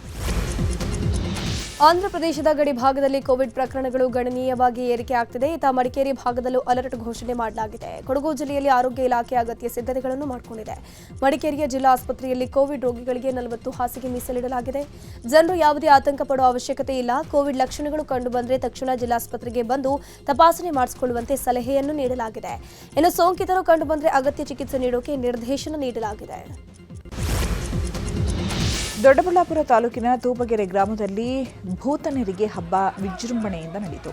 ಆಂಧ್ರಪ್ರದೇಶದ ಗಡಿ ಭಾಗದಲ್ಲಿ ಕೋವಿಡ್ ಪ್ರಕರಣಗಳು ಗಣನೀಯವಾಗಿ ಏರಿಕೆ ಆಗ್ತಿದೆ. ಇತ್ತ ಮಡಿಕೇರಿ ಭಾಗದಲ್ಲೂ ಅಲರ್ಟ್ ಘೋಷಣೆ ಮಾಡಲಾಗಿದೆ. ಕೊಡಗು ಜಿಲ್ಲೆಯಲ್ಲಿ ಆರೋಗ್ಯ ಇಲಾಖೆ ಅಗತ್ಯ ಸಿದ್ಧತೆಗಳನ್ನು ಮಾಡಿಕೊಂಡಿದೆ. ಮಡಿಕೇರಿಯ ಜಿಲ್ಲಾ ಆಸ್ಪತ್ರೆಯಲ್ಲಿ ಕೋವಿಡ್ ರೋಗಿಗಳಿಗೆ 40 ಹಾಸಿಗೆ ಮೀಸಲಿಡಲಾಗಿದೆ. ಜನರು ಯಾವುದೇ ಆತಂಕ ಪಡುವ ಅವಶ್ಯಕತೆ ಇಲ್ಲ. ಕೋವಿಡ್ ಲಕ್ಷಣಗಳು ಕಂಡುಬಂದರೆ ತಕ್ಷಣ ಜಿಲ್ಲಾಸ್ಪತ್ರೆಗೆ ಬಂದು ತಪಾಸಣೆ ಮಾಡಿಸಿಕೊಳ್ಳುವಂತೆ ಸಲಹೆಯನ್ನು ನೀಡಲಾಗಿದೆ. ಇನ್ನು ಸೋಂಕಿತರು ಕಂಡುಬಂದರೆ ಅಗತ್ಯ ಚಿಕಿತ್ಸೆ ನೀಡೋಕೆ ನಿರ್ದೇಶನ ನೀಡಲಾಗಿದೆ. ದೊಡ್ಡಬಳ್ಳಾಪುರ ತಾಲೂಕಿನ ತೂಪಗೆರೆ ಗ್ರಾಮದಲ್ಲಿ ಭೂತನೆರಿಗೆ ಹಬ್ಬ ವಿಜೃಂಭಣೆಯಿಂದ ನಡೆಯಿತು.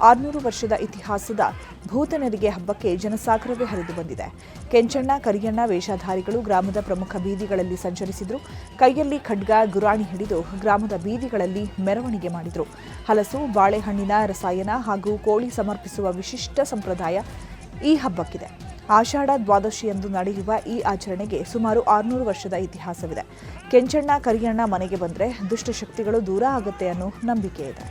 600 ವರ್ಷದ ಇತಿಹಾಸದ ಭೂತನೆರಿಗೆ ಹಬ್ಬಕ್ಕೆ ಜನಸಾಗರವೇ ಹರಿದು ಬಂದಿದೆ. ಕೆಂಚಣ್ಣ, ಕರಿಯಣ್ಣ ವೇಷಧಾರಿಗಳು ಗ್ರಾಮದ ಪ್ರಮುಖ ಬೀದಿಗಳಲ್ಲಿ ಸಂಚರಿಸಿದರು. ಕೈಯಲ್ಲಿ ಖಡ್ಗ, ಗುರಾಣಿ ಹಿಡಿದು ಗ್ರಾಮದ ಬೀದಿಗಳಲ್ಲಿ ಮೆರವಣಿಗೆ ಮಾಡಿದರು. ಹಲಸು, ಬಾಳೆಹಣ್ಣಿನ ರಸಾಯನ ಹಾಗೂ ಕೋಳಿ ಸಮರ್ಪಿಸುವ ವಿಶಿಷ್ಟ ಸಂಪ್ರದಾಯ ಈ ಹಬ್ಬಕ್ಕಿದೆ. ಆಷಾಢ ದ್ವಾದಶಿಯಂದು ನಡೆಯುವ ಈ ಆಚರಣೆಗೆ ಸುಮಾರು 600 ವರ್ಷದ ಇತಿಹಾಸವಿದೆ. ಕೆಂಚಣ್ಣ, ಕರಿಯಣ್ಣ ಮನೆಗೆ ಬಂದರೆ ದುಷ್ಟಶಕ್ತಿಗಳು ದೂರ ಆಗುತ್ತೆ ಅನ್ನೋ ನಂಬಿಕೆ ಇದೆ.